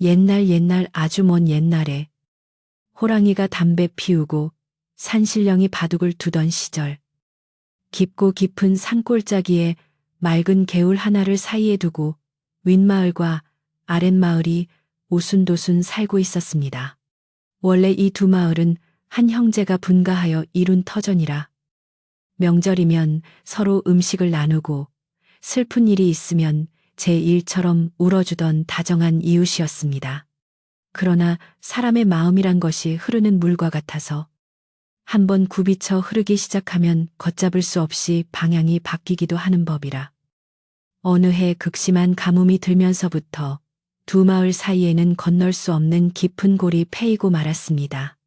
옛날 아주 먼 옛날에 호랑이가 담배 피우고 산신령이 바둑을 두던 시절, 깊고 깊은 산골짜기에 맑은 개울 하나를 사이에 두고 윗마을과 아랫마을이 오순도순 살고 있었습니다. 원래 이 두 마을은 한 형제가 분가하여 이룬 터전이라 명절이면 서로 음식을 나누고 슬픈 일이 있으면 제1처럼 울어주던 다정한 이웃이었습니다. 그러나 사람의 마음이란 것이 흐르는 물과 같아서 한번 굽이쳐 흐르기 시작하면 걷잡을 수 없이 방향이 바뀌기도 하는 법이라 어느 해 극심한 가뭄이 들면서부터 두 마을 사이에는 건널 수 없는 깊은 골이 패이고 말았습니다.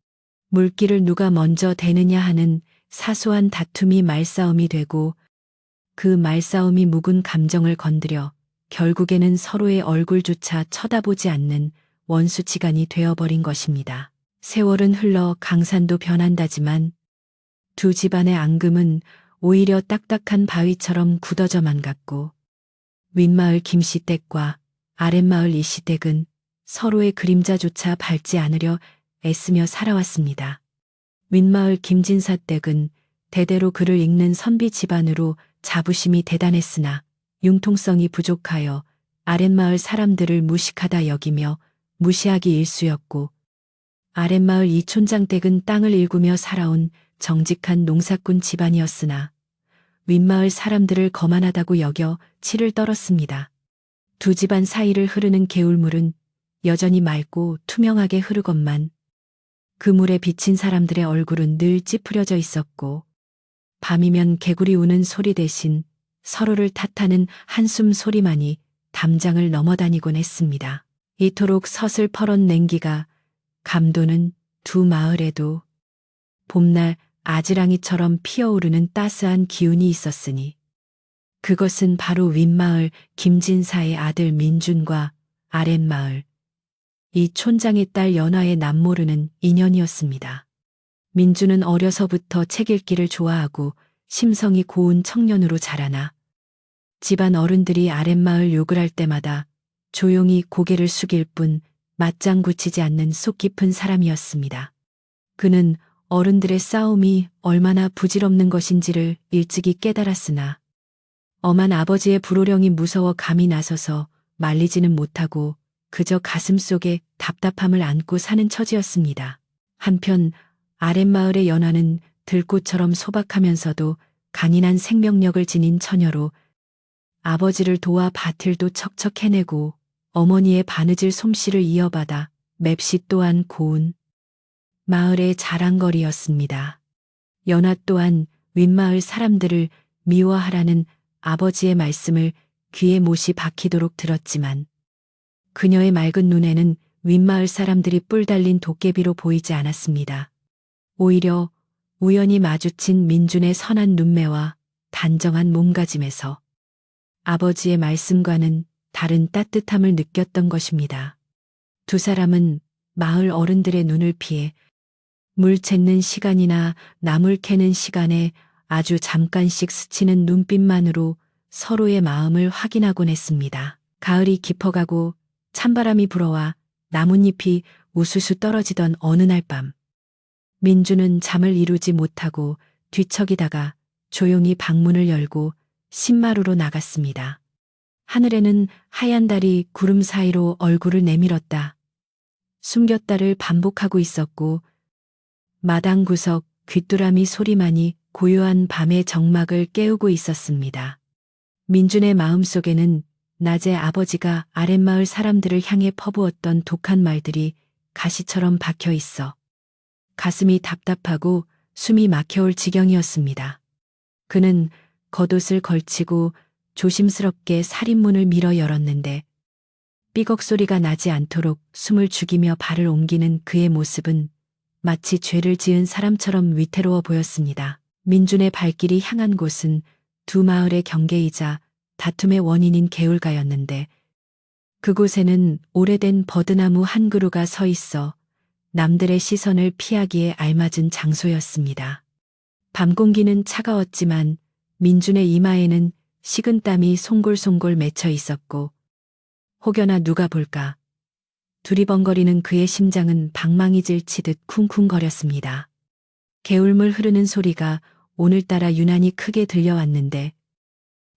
물길을 누가 먼저 대느냐 하는 사소한 다툼이 말싸움이 되고 그 말싸움이 묵은 감정을 건드려 결국에는 서로의 얼굴조차 쳐다보지 않는 원수치간이 되어버린 것입니다. 세월은 흘러 강산도 변한다지만 두 집안의 앙금은 오히려 딱딱한 바위처럼 굳어져만 갔고 윗마을 김씨댁과 아랫마을 이씨댁은 서로의 그림자조차 밟지 않으려 애쓰며 살아왔습니다. 윗마을 김진사댁은 대대로 글을 읽는 선비 집안으로 자부심이 대단했으나 융통성이 부족하여 아랫마을 사람들을 무식하다 여기며 무시하기 일쑤였고 아랫마을 이촌장댁은 땅을 일구며 살아온 정직한 농사꾼 집안이었으나 윗마을 사람들을 거만하다고 여겨 치를 떨었습니다. 두 집안 사이를 흐르는 개울물은 여전히 맑고 투명하게 흐르건만 그 물에 비친 사람들의 얼굴은 늘 찌푸려져 있었고 밤이면 개구리 우는 소리 대신 서로를 탓하는 한숨 소리만이 담장을 넘어다니곤 했습니다. 이토록 서슬퍼런 냉기가 감도는 두 마을에도 봄날 아지랑이처럼 피어오르는 따스한 기운이 있었으니 그것은 바로 윗마을 김진사의 아들 민준과 아랫마을 이 촌장의 딸 연화의 남모르는 인연이었습니다. 민준은 어려서부터 책 읽기를 좋아하고 심성이 고운 청년으로 자라나 집안 어른들이 아랫마을 욕을 할 때마다 조용히 고개를 숙일 뿐 맞장 구치지 않는 속 깊은 사람이었습니다. 그는 어른들의 싸움이 얼마나 부질없는 것인지를 일찍이 깨달았으나 엄한 아버지의 불호령이 무서워 감히 나서서 말리지는 못하고 그저 가슴속에 답답함을 안고 사는 처지였습니다. 한편 아랫마을의 연화는 들꽃처럼 소박하면서도 강인한 생명력을 지닌 처녀로 아버지를 도와 밭을도 척척 해내고 어머니의 바느질 솜씨를 이어받아 맵시 또한 고운 마을의 자랑거리였습니다. 연화 또한 윗마을 사람들을 미워하라는 아버지의 말씀을 귀에 못이 박히도록 들었지만 그녀의 맑은 눈에는 윗마을 사람들이 뿔 달린 도깨비로 보이지 않았습니다. 오히려 우연히 마주친 민준의 선한 눈매와 단정한 몸가짐에서 아버지의 말씀과는 다른 따뜻함을 느꼈던 것입니다. 두 사람은 마을 어른들의 눈을 피해 물 샜는 시간이나 나물 캐는 시간에 아주 잠깐씩 스치는 눈빛만으로 서로의 마음을 확인하곤 했습니다. 가을이 깊어가고 찬바람이 불어와 나뭇잎이 우수수 떨어지던 어느 날 밤 민주는 잠을 이루지 못하고 뒤척이다가 조용히 방문을 열고 신마루로 나갔습니다. 하늘에는 하얀 달이 구름 사이로 얼굴을 내밀었다 숨겼다를 반복하고 있었고 마당 구석 귀뚜라미 소리만이 고요한 밤의 정막을 깨우고 있었습니다. 민준의 마음속에는 낮에 아버지가 아랫마을 사람들을 향해 퍼부었던 독한 말들이 가시처럼 박혀 있어 가슴이 답답하고 숨이 막혀올 지경이었습니다. 그는 겉옷을 걸치고 조심스럽게 살인문을 밀어 열었는데 삐걱 소리가 나지 않도록 숨을 죽이며 발을 옮기는 그의 모습은 마치 죄를 지은 사람처럼 위태로워 보였습니다. 민준의 발길이 향한 곳은 두 마을의 경계이자 다툼의 원인인 개울가였는데 그곳에는 오래된 버드나무 한 그루가 서 있어 남들의 시선을 피하기에 알맞은 장소였습니다. 밤 공기는 차가웠지만 민준의 이마에는 식은 땀이 송골송골 맺혀 있었고 혹여나 누가 볼까 두리번거리는 그의 심장은 방망이질 치듯 쿵쿵거렸습니다. 개울물 흐르는 소리가 오늘따라 유난히 크게 들려왔는데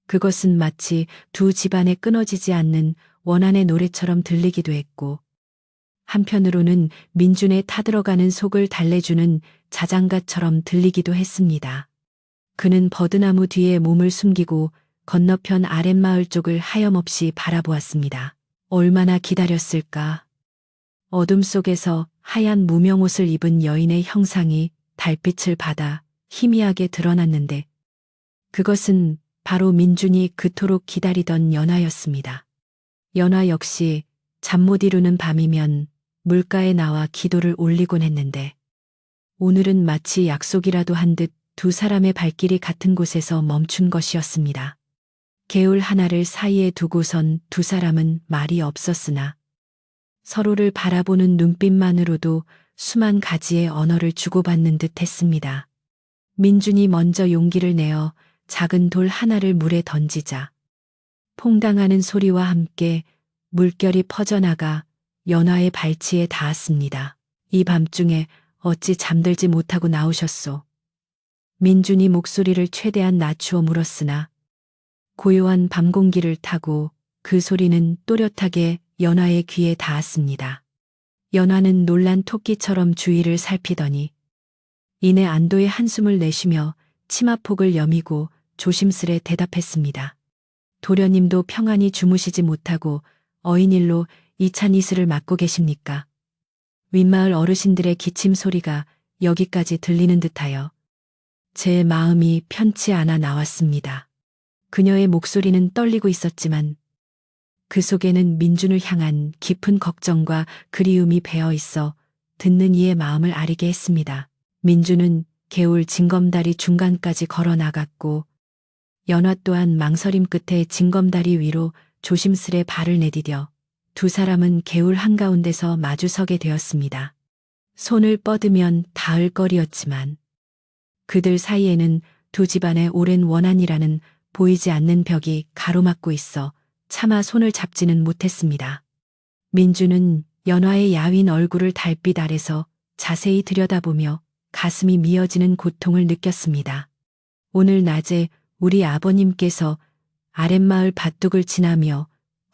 그것은 마치 두 집안에 끊어지지 않는 원한의 노래처럼 들리기도 했고 한편으로는 민준의 타들어가는 속을 달래주는 자장가처럼 들리기도 했습니다. 그는 버드나무 뒤에 몸을 숨기고 건너편 아랫마을 쪽을 하염없이 바라보았습니다. 얼마나 기다렸을까. 어둠 속에서 하얀 무명옷을 입은 여인의 형상이 달빛을 받아 희미하게 드러났는데 그것은 바로 민준이 그토록 기다리던 연화였습니다. 연화 역시 잠 못 이루는 밤이면 물가에 나와 기도를 올리곤 했는데 오늘은 마치 약속이라도 한 듯 두 사람의 발길이 같은 곳에서 멈춘 것이었습니다. 개울 하나를 사이에 두고선 두 사람은 말이 없었으나 서로를 바라보는 눈빛만으로도 수만 가지의 언어를 주고받는 듯 했습니다. 민준이 먼저 용기를 내어 작은 돌 하나를 물에 던지자 퐁당하는 소리와 함께 물결이 퍼져나가 연화의 발치에 닿았습니다. 이 밤중에 어찌 잠들지 못하고 나오셨소? 민준이 목소리를 최대한 낮추어 물었으나 고요한 밤 공기를 타고 그 소리는 또렷하게 연화의 귀에 닿았습니다. 연화는 놀란 토끼처럼 주위를 살피더니 이내 안도의 한숨을 내쉬며 치마폭을 여미고 조심스레 대답했습니다. 도련님도 평안히 주무시지 못하고 어인일로 이찬 이슬을 맞고 계십니까? 윗마을 어르신들의 기침 소리가 여기까지 들리는 듯하여 제 마음이 편치 않아 나왔습니다. 그녀의 목소리는 떨리고 있었지만 그 속에는 민준을 향한 깊은 걱정과 그리움이 배어 있어 듣는 이의 마음을 아리게 했습니다. 민준은 개울 징검다리 중간까지 걸어 나갔고 연화 또한 망설임 끝에 징검다리 위로 조심스레 발을 내디뎌 두 사람은 개울 한가운데서 마주서게 되었습니다. 손을 뻗으면 닿을 거리였지만 그들 사이에는 두 집안의 오랜 원한이라는 보이지 않는 벽이 가로막고 있어 차마 손을 잡지는 못했습니다. 민주는 연화의 야윈 얼굴을 달빛 아래서 자세히 들여다보며 가슴이 미어지는 고통을 느꼈습니다. 오늘 낮에 우리 아버님께서 아랫마을 밭둑을 지나며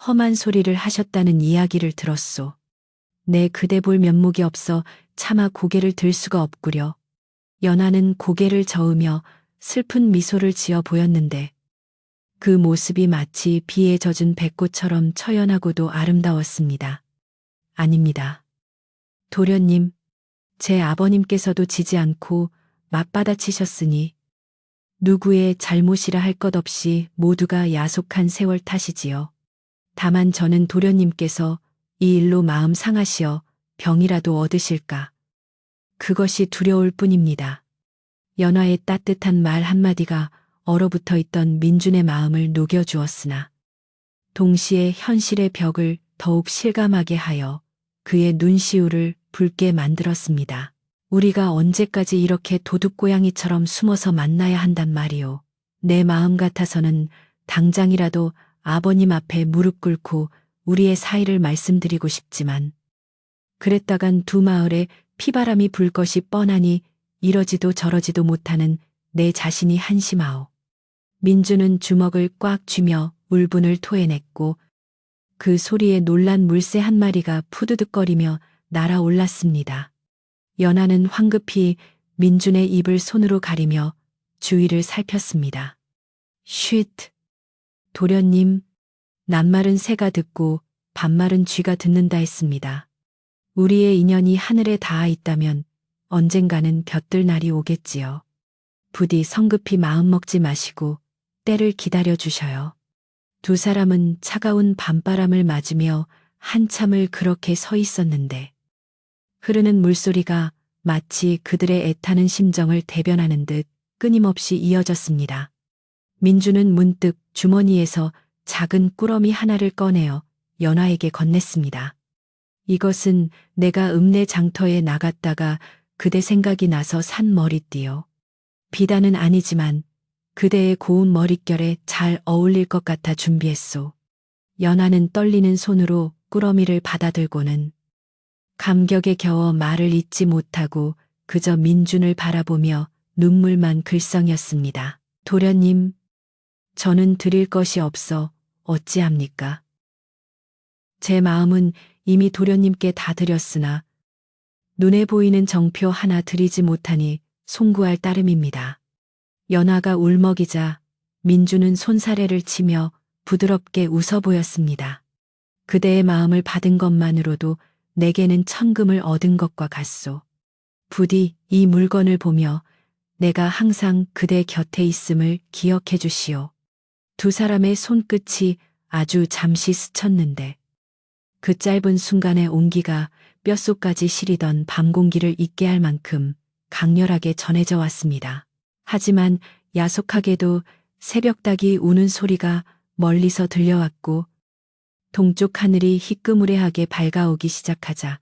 험한 소리를 하셨다는 이야기를 들었소. 내 그대 볼 면목이 없어 차마 고개를 들 수가 없구려. 연하는 고개를 저으며 슬픈 미소를 지어 보였는데 그 모습이 마치 비에 젖은 백꽃처럼 처연하고도 아름다웠습니다. 아닙니다. 도련님, 제 아버님께서도 지지 않고 맞받아치셨으니 누구의 잘못이라 할 것 없이 모두가 야속한 세월 탓이지요. 다만 저는 도련님께서 이 일로 마음 상하시어 병이라도 얻으실까. 그것이 두려울 뿐입니다. 연화의 따뜻한 말 한마디가 얼어붙어 있던 민준의 마음을 녹여주었으나 동시에 현실의 벽을 더욱 실감하게 하여 그의 눈시울을 붉게 만들었습니다. 우리가 언제까지 이렇게 도둑고양이처럼 숨어서 만나야 한단 말이오. 내 마음 같아서는 당장이라도 아버님 앞에 무릎 꿇고 우리의 사이를 말씀드리고 싶지만 그랬다간 두 마을에 피바람이 불 것이 뻔하니 이러지도 저러지도 못하는 내 자신이 한심하오. 민주는 주먹을 꽉 쥐며 울분을 토해냈고 그 소리에 놀란 물새 한 마리가 푸드득거리며 날아올랐습니다. 연하는 황급히 민준의 입을 손으로 가리며 주위를 살폈습니다. 쉿! 도련님, 낱말은 새가 듣고 반말은 쥐가 듣는다 했습니다. 우리의 인연이 하늘에 닿아 있다면 언젠가는 볕들 날이 오겠지요. 부디 성급히 마음 먹지 마시고 때를 기다려 주셔요. 두 사람은 차가운 밤바람을 맞으며 한참을 그렇게 서 있었는데 흐르는 물소리가 마치 그들의 애타는 심정을 대변하는 듯 끊임없이 이어졌습니다. 민주는 문득 주머니에서 작은 꾸러미 하나를 꺼내어 연화에게 건넸습니다. 이것은 내가 읍내 장터에 나갔다가 그대 생각이 나서 산 머리띠요. 비단은 아니지만 그대의 고운 머릿결에 잘 어울릴 것 같아 준비했소. 연하는 떨리는 손으로 꾸러미를 받아들고는 감격에 겨워 말을 잇지 못하고 그저 민준을 바라보며 눈물만 글썽였습니다. 도련님, 저는 드릴 것이 없어 어찌합니까? 제 마음은 이미 도련님께 다 드렸으나 눈에 보이는 정표 하나 드리지 못하니 송구할 따름입니다. 연화가 울먹이자 민주는 손사래를 치며 부드럽게 웃어 보였습니다. 그대의 마음을 받은 것만으로도 내게는 천금을 얻은 것과 같소. 부디 이 물건을 보며 내가 항상 그대 곁에 있음을 기억해 주시오. 두 사람의 손끝이 아주 잠시 스쳤는데 그 짧은 순간의 온기가 뼛속까지 시리던 밤 공기를 잊게 할 만큼 강렬하게 전해져 왔습니다. 하지만 야속하게도 새벽닭이 우는 소리가 멀리서 들려왔고 동쪽 하늘이 희끄무레하게 밝아오기 시작하자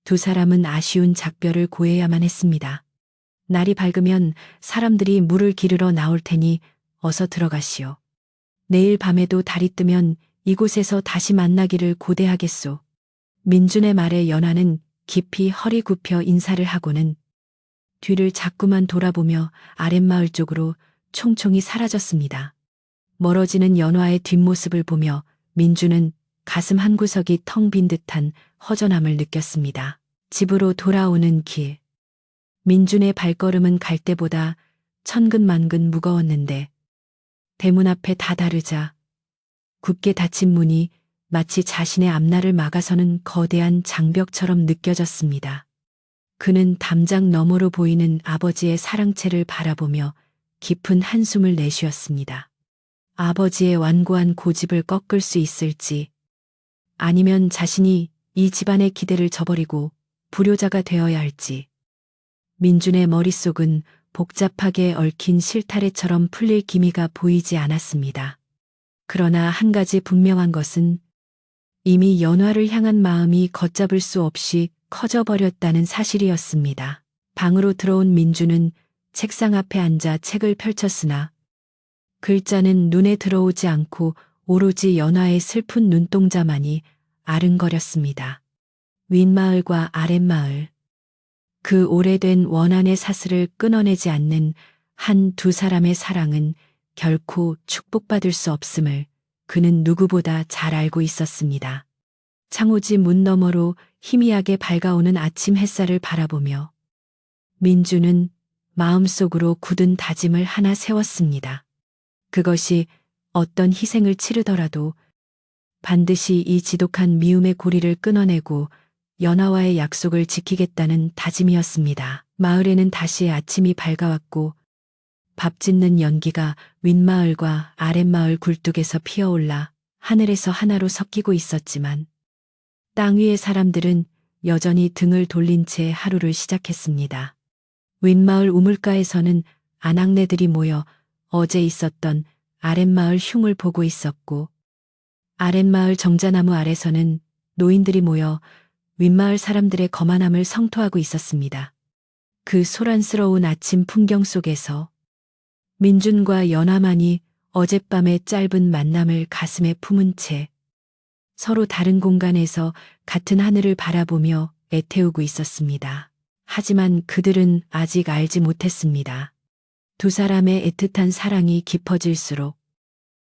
두 사람은 아쉬운 작별을 고해야만 했습니다. 날이 밝으면 사람들이 물을 기르러 나올 테니 어서 들어가시오. 내일 밤에도 달이 뜨면 이곳에서 다시 만나기를 고대하겠소. 민준의 말에 연화는 깊이 허리 굽혀 인사를 하고는 뒤를 자꾸만 돌아보며 아랫마을 쪽으로 총총히 사라졌습니다. 멀어지는 연화의 뒷모습을 보며 민준은 가슴 한구석이 텅 빈 듯한 허전함을 느꼈습니다. 집으로 돌아오는 길. 민준의 발걸음은 갈 때보다 천근만근 무거웠는데 대문 앞에 다다르자 굳게 닫힌 문이 마치 자신의 앞날을 막아서는 거대한 장벽처럼 느껴졌습니다. 그는 담장 너머로 보이는 아버지의 사랑채를 바라보며 깊은 한숨을 내쉬었습니다. 아버지의 완고한 고집을 꺾을 수 있을지, 아니면 자신이 이 집안의 기대를 저버리고 불효자가 되어야 할지. 민준의 머릿속은 복잡하게 얽힌 실타래처럼 풀릴 기미가 보이지 않았습니다. 그러나 한 가지 분명한 것은 이미 연화를 향한 마음이 걷잡을 수 없이 커져버렸다는 사실이었습니다. 방으로 들어온 민주는 책상 앞에 앉아 책을 펼쳤으나 글자는 눈에 들어오지 않고 오로지 연화의 슬픈 눈동자만이 아른거렸습니다. 윗마을과 아랫마을. 그 오래된 원한의 사슬을 끊어내지 않는 한 두 사람의 사랑은 결코 축복받을 수 없음을 그는 누구보다 잘 알고 있었습니다. 창호지 문 너머로 희미하게 밝아오는 아침 햇살을 바라보며 민주는 마음속으로 굳은 다짐을 하나 세웠습니다. 그것이 어떤 희생을 치르더라도 반드시 이 지독한 미움의 고리를 끊어내고 연하와의 약속을 지키겠다는 다짐이었습니다. 마을에는 다시 아침이 밝아왔고 밥 짓는 연기가 윗마을과 아랫마을 굴뚝에서 피어올라 하늘에서 하나로 섞이고 있었지만 땅 위의 사람들은 여전히 등을 돌린 채 하루를 시작했습니다. 윗마을 우물가에서는 아낙네들이 모여 어제 있었던 아랫마을 흉을 보고 있었고 아랫마을 정자나무 아래서는 노인들이 모여 윗마을 사람들의 거만함을 성토하고 있었습니다. 그 소란스러운 아침 풍경 속에서 민준과 연화만이 어젯밤의 짧은 만남을 가슴에 품은 채 서로 다른 공간에서 같은 하늘을 바라보며 애태우고 있었습니다. 하지만 그들은 아직 알지 못했습니다. 두 사람의 애틋한 사랑이 깊어질수록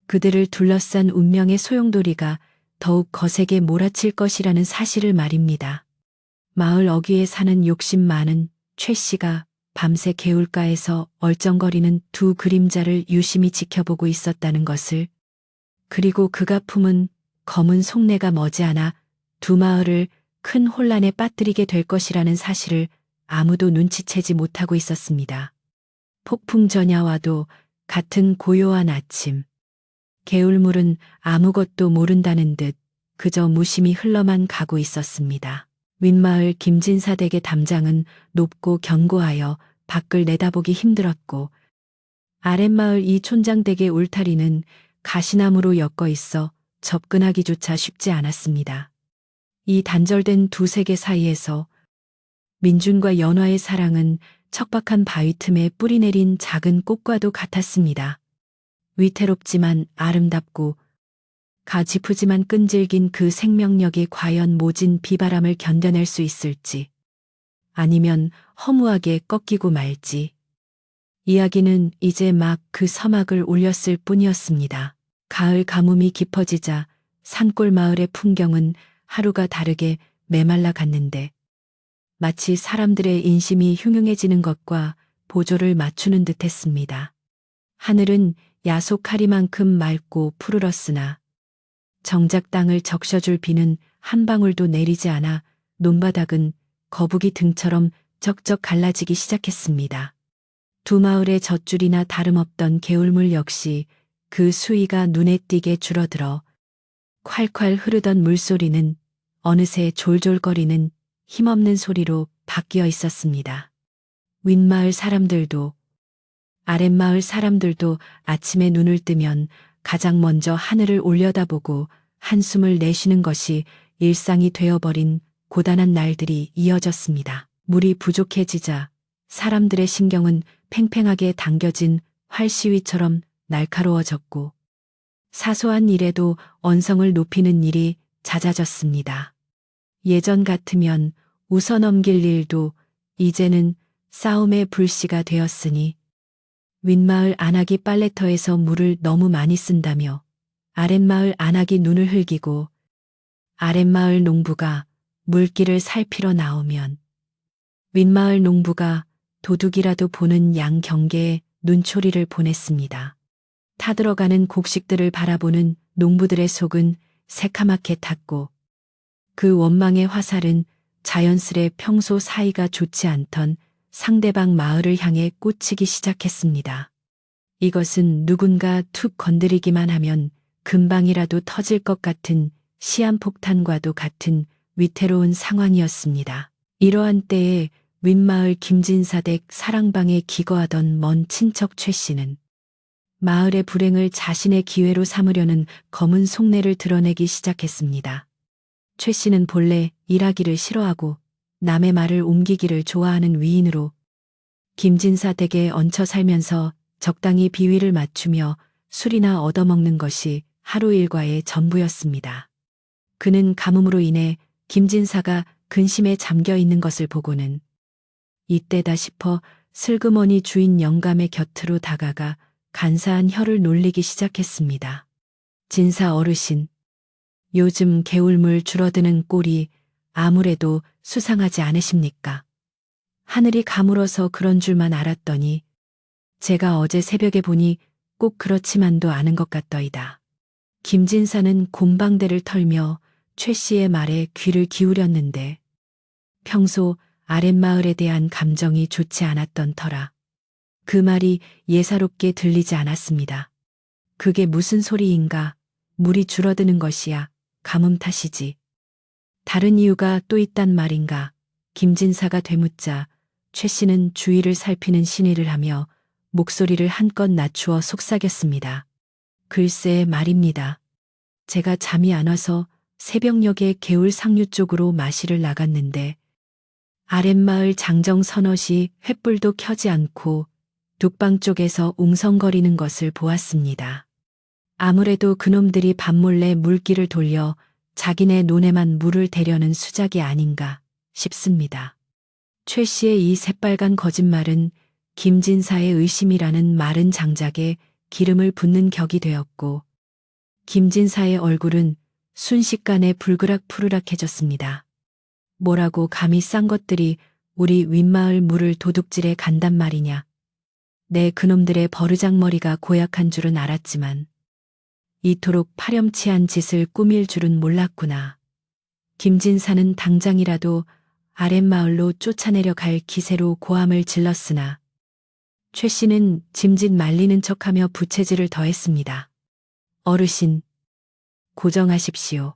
그들을 둘러싼 운명의 소용돌이가 더욱 거세게 몰아칠 것이라는 사실을 말입니다. 마을 어귀에 사는 욕심 많은 최 씨가 밤새 개울가에서 얼쩡거리는 두 그림자를 유심히 지켜보고 있었다는 것을, 그리고 그가 품은 검은 속내가 머지않아 두 마을을 큰 혼란에 빠뜨리게 될 것이라는 사실을 아무도 눈치채지 못하고 있었습니다. 폭풍 전야와도 같은 고요한 아침. 개울물은 아무것도 모른다는 듯 그저 무심히 흘러만 가고 있었습니다. 윗마을 김진사 댁의 담장은 높고 견고하여 밖을 내다보기 힘들었고 아랫마을 이 촌장 댁의 울타리는 가시나무로 엮어 있어 접근하기조차 쉽지 않았습니다. 이 단절된 두 세계 사이에서 민준과 연화의 사랑은 척박한 바위 틈에 뿌리내린 작은 꽃과도 같았습니다. 위태롭지만 아름답고 가지푸지만 끈질긴 그 생명력이 과연 모진 비바람을 견뎌낼 수 있을지, 아니면 허무하게 꺾이고 말지. 이야기는 이제 막 그 서막을 올렸을 뿐이었습니다. 가을 가뭄이 깊어지자 산골 마을의 풍경은 하루가 다르게 메말라 갔는데, 마치 사람들의 인심이 흉흉해지는 것과 보조를 맞추는 듯 했습니다. 하늘은 야속하리만큼 맑고 푸르렀으나 정작 땅을 적셔줄 비는 한 방울도 내리지 않아 논바닥은 거북이 등처럼 쩍쩍 갈라지기 시작했습니다. 두 마을의 젖줄이나 다름없던 개울물 역시 그 수위가 눈에 띄게 줄어들어 콸콸 흐르던 물소리는 어느새 졸졸거리는 힘없는 소리로 바뀌어 있었습니다. 윗마을 사람들도 아랫마을 사람들도 아침에 눈을 뜨면 가장 먼저 하늘을 올려다보고 한숨을 내쉬는 것이 일상이 되어버린 고단한 날들이 이어졌습니다. 물이 부족해지자 사람들의 신경은 팽팽하게 당겨진 활시위처럼 날카로워졌고, 사소한 일에도 언성을 높이는 일이 잦아졌습니다. 예전 같으면 웃어넘길 일도 이제는 싸움의 불씨가 되었으니, 윗마을 안악이 빨래터에서 물을 너무 많이 쓴다며 아랫마을 안악이 눈을 흘기고 아랫마을 농부가 물길을 살피러 나오면 윗마을 농부가 도둑이라도 보는 양 경계에 눈초리를 보냈습니다. 타들어가는 곡식들을 바라보는 농부들의 속은 새카맣게 탔고, 그 원망의 화살은 자연스레 평소 사이가 좋지 않던 상대방 마을을 향해 꽂히기 시작했습니다. 이것은 누군가 툭 건드리기만 하면 금방이라도 터질 것 같은 시한폭탄과도 같은 위태로운 상황이었습니다. 이러한 때에 윗마을 김진사댁 사랑방에 기거하던 먼 친척 최 씨는 마을의 불행을 자신의 기회로 삼으려는 검은 속내를 드러내기 시작했습니다. 최 씨는 본래 일하기를 싫어하고 남의 말을 옮기기를 좋아하는 위인으로 김진사 댁에 얹혀 살면서 적당히 비위를 맞추며 술이나 얻어먹는 것이 하루 일과의 전부였습니다. 그는 가뭄으로 인해 김진사가 근심에 잠겨 있는 것을 보고는 이때다 싶어 슬그머니 주인 영감의 곁으로 다가가 간사한 혀를 놀리기 시작했습니다. 진사 어르신, 요즘 개울물 줄어드는 꼴이 아무래도 수상하지 않으십니까? 하늘이 가물어서 그런 줄만 알았더니 제가 어제 새벽에 보니 꼭 그렇지만도 않은 것 같더이다. 김진사는 곰방대를 털며 최 씨의 말에 귀를 기울였는데 평소 아랫마을에 대한 감정이 좋지 않았던 터라 그 말이 예사롭게 들리지 않았습니다. 그게 무슨 소리인가? 물이 줄어드는 것이야 가뭄 탓이지. 다른 이유가 또 있단 말인가? 김진사가 되묻자 최 씨는 주위를 살피는 신의를 하며 목소리를 한껏 낮추어 속삭였습니다. 글쎄 말입니다. 제가 잠이 안 와서 새벽녘에 개울 상류 쪽으로 마시를 나갔는데 아랫마을 장정 서넛이 횃불도 켜지 않고 독방 쪽에서 웅성거리는 것을 보았습니다. 아무래도 그놈들이 밤몰래 물길을 돌려 자기네 논에만 물을 대려는 수작이 아닌가 싶습니다. 최 씨의 이 새빨간 거짓말은 김진사의 의심이라는 마른 장작에 기름을 붓는 격이 되었고, 김진사의 얼굴은 순식간에 불그락푸르락해졌습니다. 뭐라고 감히 싼 것들이 우리 윗마을 물을 도둑질해 간단 말이냐. 내 그놈들의 버르장머리가 고약한 줄은 알았지만 이토록 파렴치한 짓을 꾸밀 줄은 몰랐구나. 김진사는 당장이라도 아랫마을로 쫓아내려 갈 기세로 고함을 질렀으나 최 씨는 짐짓 말리는 척하며 부채질을 더했습니다. 어르신, 고정하십시오.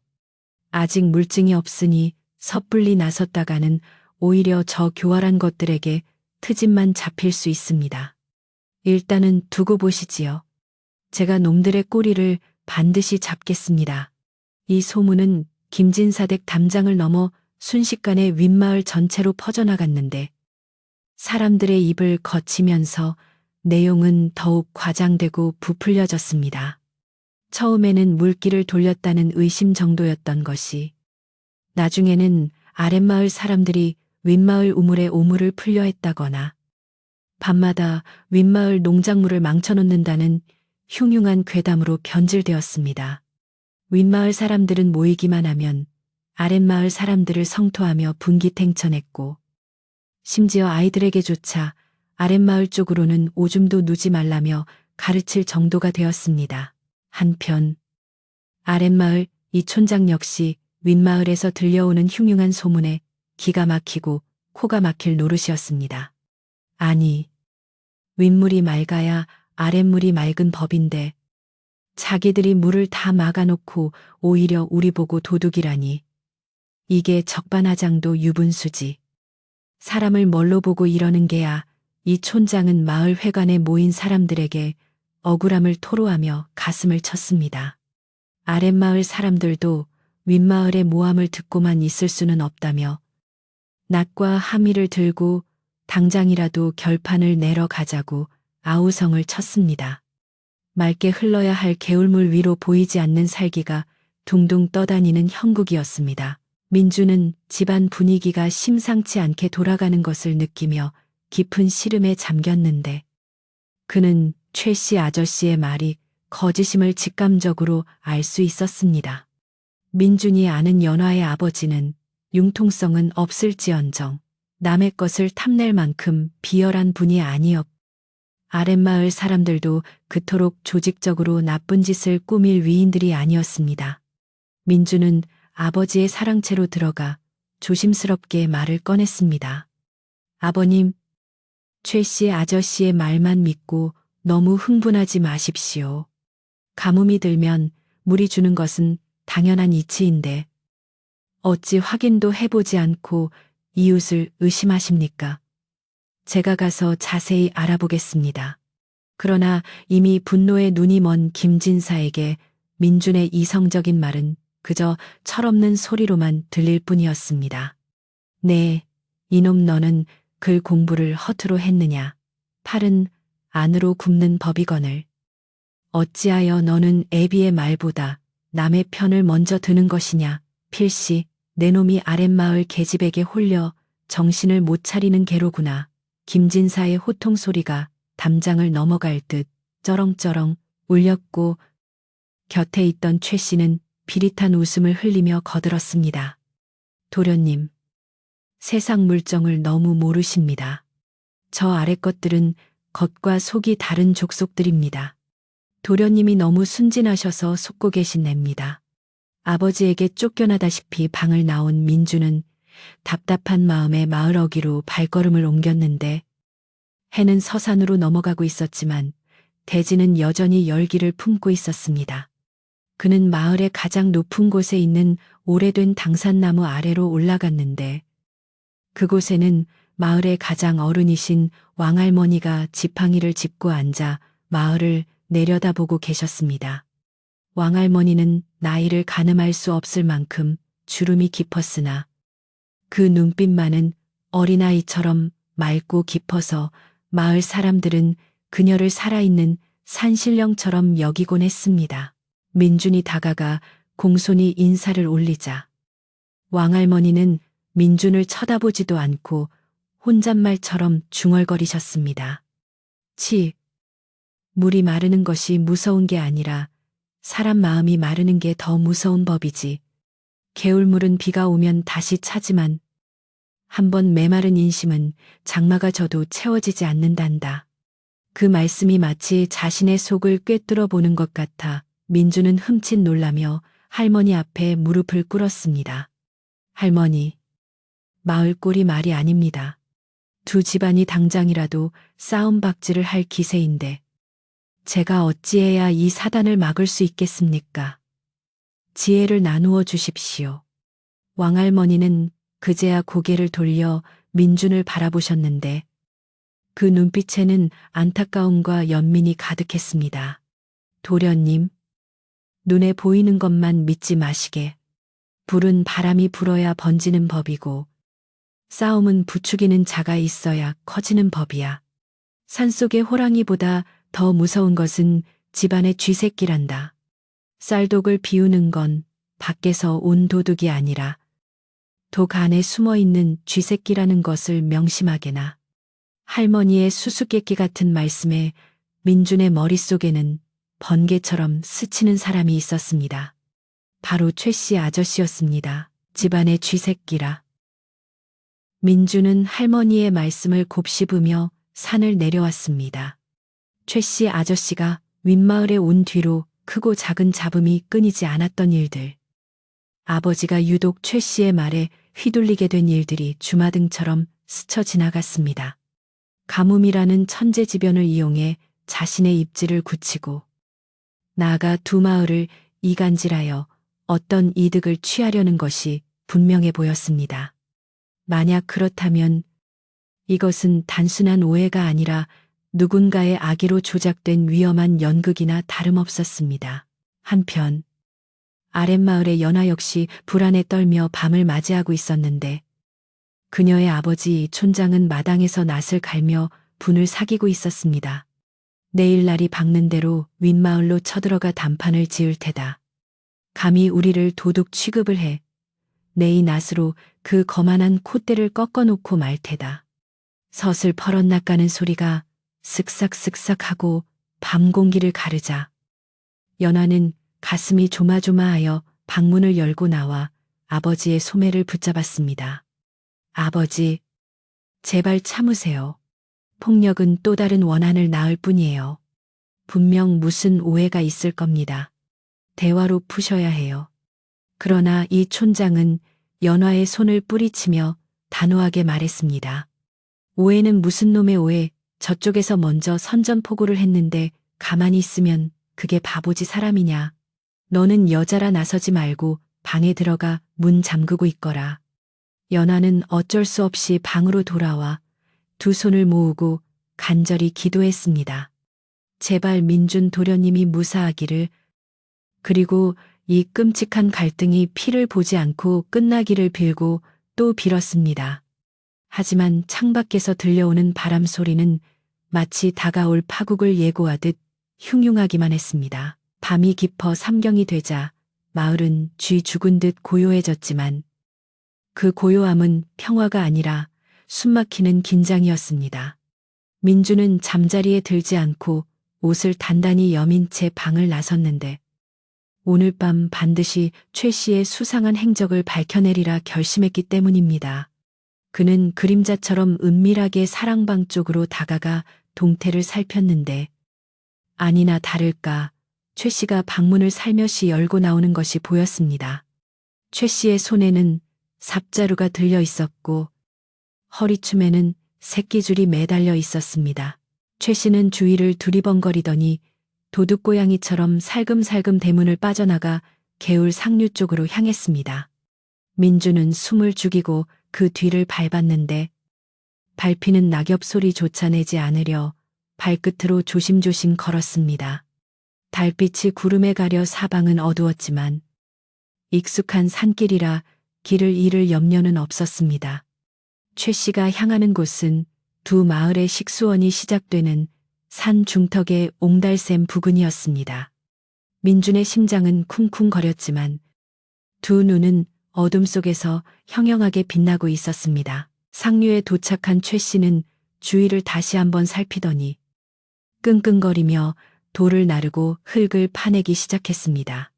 아직 물증이 없으니 섣불리 나섰다가는 오히려 저 교활한 것들에게 트집만 잡힐 수 있습니다. 일단은 두고 보시지요. 제가 놈들의 꼬리를 반드시 잡겠습니다. 이 소문은 김진사댁 담장을 넘어 순식간에 윗마을 전체로 퍼져나갔는데 사람들의 입을 거치면서 내용은 더욱 과장되고 부풀려졌습니다. 처음에는 물길을 돌렸다는 의심 정도였던 것이 나중에는 아랫마을 사람들이 윗마을 우물에 오물을 풀려 했다거나 밤마다 윗마을 농작물을 망쳐놓는다는 흉흉한 괴담으로 변질되었습니다. 윗마을 사람들은 모이기만 하면 아랫마을 사람들을 성토하며 분기탱천했고 심지어 아이들에게조차 아랫마을 쪽으로는 오줌도 누지 말라며 가르칠 정도가 되었습니다. 한편 아랫마을 이 촌장 역시 윗마을에서 들려오는 흉흉한 소문에 기가 막히고 코가 막힐 노릇이었습니다. 아니, 윗물이 맑아야 아랫물이 맑은 법인데 자기들이 물을 다 막아놓고 오히려 우리 보고 도둑이라니. 이게 적반하장도 유분수지. 사람을 뭘로 보고 이러는 게야. 이 촌장은 마을 회관에 모인 사람들에게 억울함을 토로하며 가슴을 쳤습니다. 아랫마을 사람들도 윗마을의 모함을 듣고만 있을 수는 없다며 낫과 하미를 들고 당장이라도 결판을 내러 가자고 아우성을 쳤습니다. 맑게 흘러야 할 개울물 위로 보이지 않는 살기가 둥둥 떠다니는 형국이었습니다. 민주는 집안 분위기가 심상치 않게 돌아가는 것을 느끼며 깊은 시름에 잠겼는데 그는 최 씨 아저씨의 말이 거짓임을 직감적으로 알 수 있었습니다. 민준이 아는 연화의 아버지는 융통성은 없을지언정 남의 것을 탐낼 만큼 비열한 분이 아니었고 아랫마을 사람들도 그토록 조직적으로 나쁜 짓을 꾸밀 위인들이 아니었습니다. 민주는 아버지의 사랑채로 들어가 조심스럽게 말을 꺼냈습니다. 아버님, 최 씨 아저씨의 말만 믿고 너무 흥분하지 마십시오. 가뭄이 들면 물이 주는 것은 당연한 이치인데 어찌 확인도 해보지 않고 이웃을 의심하십니까? 제가 가서 자세히 알아보겠습니다. 그러나 이미 분노에 눈이 먼 김진사에게 민준의 이성적인 말은 그저 철없는 소리로만 들릴 뿐이었습니다. 네, 이놈 너는 글 공부를 허투루 했느냐? 팔은 안으로 굽는 법이거늘. 어찌하여 너는 애비의 말보다 남의 편을 먼저 드는 것이냐? 필시 내 놈이 아랫마을 계집에게 홀려 정신을 못 차리는 개로구나. 김진사의 호통 소리가 담장을 넘어갈 듯 쩌렁쩌렁 울렸고 곁에 있던 최 씨는 비릿한 웃음을 흘리며 거들었습니다. 도련님, 세상 물정을 너무 모르십니다. 저 아래 것들은 겉과 속이 다른 족속들입니다. 도련님이 너무 순진하셔서 속고 계신 애입니다. 아버지에게 쫓겨나다시피 방을 나온 민주는 답답한 마음에 마을 어귀로 발걸음을 옮겼는데 해는 서산으로 넘어가고 있었지만 대지는 여전히 열기를 품고 있었습니다. 그는 마을의 가장 높은 곳에 있는 오래된 당산나무 아래로 올라갔는데 그곳에는 마을의 가장 어른이신 왕할머니가 지팡이를 짚고 앉아 마을을 내려다보고 계셨습니다. 왕할머니는 나이를 가늠할 수 없을 만큼 주름이 깊었으나 그 눈빛만은 어린아이처럼 맑고 깊어서 마을 사람들은 그녀를 살아있는 산신령처럼 여기곤 했습니다. 민준이 다가가 공손히 인사를 올리자 왕할머니는 민준을 쳐다보지도 않고 혼잣말처럼 중얼거리셨습니다. 치, 물이 마르는 것이 무서운 게 아니라 사람 마음이 마르는 게 더 무서운 법이지. 개울물은 비가 오면 다시 차지만 한번 메마른 인심은 장마가 져도 채워지지 않는단다. 그 말씀이 마치 자신의 속을 꿰뚫어 보는 것 같아 민주는 흠칫 놀라며 할머니 앞에 무릎을 꿇었습니다. 할머니, 마을 꼴이 말이 아닙니다. 두 집안이 당장이라도 싸움박질을 할 기세인데 제가 어찌해야 이 사단을 막을 수 있겠습니까? 지혜를 나누어 주십시오. 왕할머니는 그제야 고개를 돌려 민준을 바라보셨는데 그 눈빛에는 안타까움과 연민이 가득했습니다. 도련님, 눈에 보이는 것만 믿지 마시게. 불은 바람이 불어야 번지는 법이고 싸움은 부추기는 자가 있어야 커지는 법이야. 산속의 호랑이보다 더 무서운 것은 집안의 쥐새끼란다. 쌀독을 비우는 건 밖에서 온 도둑이 아니라 독 안에 숨어 있는 쥐새끼라는 것을 명심하게나. 할머니의 수수께끼 같은 말씀에 민준의 머릿속에는 번개처럼 스치는 사람이 있었습니다. 바로 최 씨 아저씨였습니다. 집안의 쥐새끼라. 민준은 할머니의 말씀을 곱씹으며 산을 내려왔습니다. 최 씨 아저씨가 윗마을에 온 뒤로 크고 작은 잡음이 끊이지 않았던 일들. 아버지가 유독 최 씨의 말에 휘둘리게 된 일들이 주마등처럼 스쳐 지나갔습니다. 가뭄이라는 천재지변을 이용해 자신의 입지를 굳히고 나아가 두 마을을 이간질하여 어떤 이득을 취하려는 것이 분명해 보였습니다. 만약 그렇다면 이것은 단순한 오해가 아니라 누군가의 악의로 조작된 위험한 연극이나 다름없었습니다. 한편 아랫마을의 연화 역시 불안에 떨며 밤을 맞이하고 있었는데 그녀의 아버지 촌장은 마당에서 낫을 갈며 분을 사귀고 있었습니다. 내일 날이 밝는 대로 윗마을로 쳐들어가 단판을 지을 테다. 감히 우리를 도둑 취급을 해 내 이 낫으로 그 거만한 콧대를 꺾어놓고 말 테다. 서슬 퍼런나가는 소리가 쓱싹쓱싹 하고 밤 공기를 가르자 연화는 가슴이 조마조마하여 방문을 열고 나와 아버지의 소매를 붙잡았습니다. 아버지, 제발 참으세요. 폭력은 또 다른 원한을 낳을 뿐이에요. 분명 무슨 오해가 있을 겁니다. 대화로 푸셔야 해요. 그러나 이 촌장은 연화의 손을 뿌리치며 단호하게 말했습니다. 오해는 무슨 놈의 오해, 저쪽에서 먼저 선전포고를 했는데 가만히 있으면 그게 바보지 사람이냐. 너는 여자라 나서지 말고 방에 들어가 문 잠그고 있거라. 연화는 어쩔 수 없이 방으로 돌아와 두 손을 모으고 간절히 기도했습니다. 제발 민준 도련님이 무사하기를, 그리고 이 끔찍한 갈등이 피를 보지 않고 끝나기를 빌고 또 빌었습니다. 하지만 창밖에서 들려오는 바람 소리는 마치 다가올 파국을 예고하듯 흉흉하기만 했습니다. 밤이 깊어 삼경이 되자 마을은 쥐 죽은 듯 고요해졌지만 그 고요함은 평화가 아니라 숨막히는 긴장이었습니다. 민주는 잠자리에 들지 않고 옷을 단단히 여민 채 방을 나섰는데 오늘 밤 반드시 최 씨의 수상한 행적을 밝혀내리라 결심했기 때문입니다. 그는 그림자처럼 은밀하게 사랑방 쪽으로 다가가 동태를 살폈는데 아니나 다를까 최 씨가 방문을 살며시 열고 나오는 것이 보였습니다. 최 씨의 손에는 삽자루가 들려 있었고 허리춤에는 새끼줄이 매달려 있었습니다. 최 씨는 주위를 두리번거리더니 도둑고양이처럼 살금살금 대문을 빠져나가 개울 상류 쪽으로 향했습니다. 민주는 숨을 죽이고 그 뒤를 밟았는데 밟히는 낙엽 소리조차 내지 않으려 발끝으로 조심조심 걸었습니다. 달빛이 구름에 가려 사방은 어두웠지만 익숙한 산길이라 길을 잃을 염려는 없었습니다. 최 씨가 향하는 곳은 두 마을의 식수원이 시작되는 산 중턱의 옹달샘 부근이었습니다. 민준의 심장은 쿵쿵거렸지만 두 눈은 어둠 속에서 형형하게 빛나고 있었습니다. 상류에 도착한 최 씨는 주위를 다시 한번 살피더니 끙끙거리며 돌을 나르고 흙을 파내기 시작했습니다.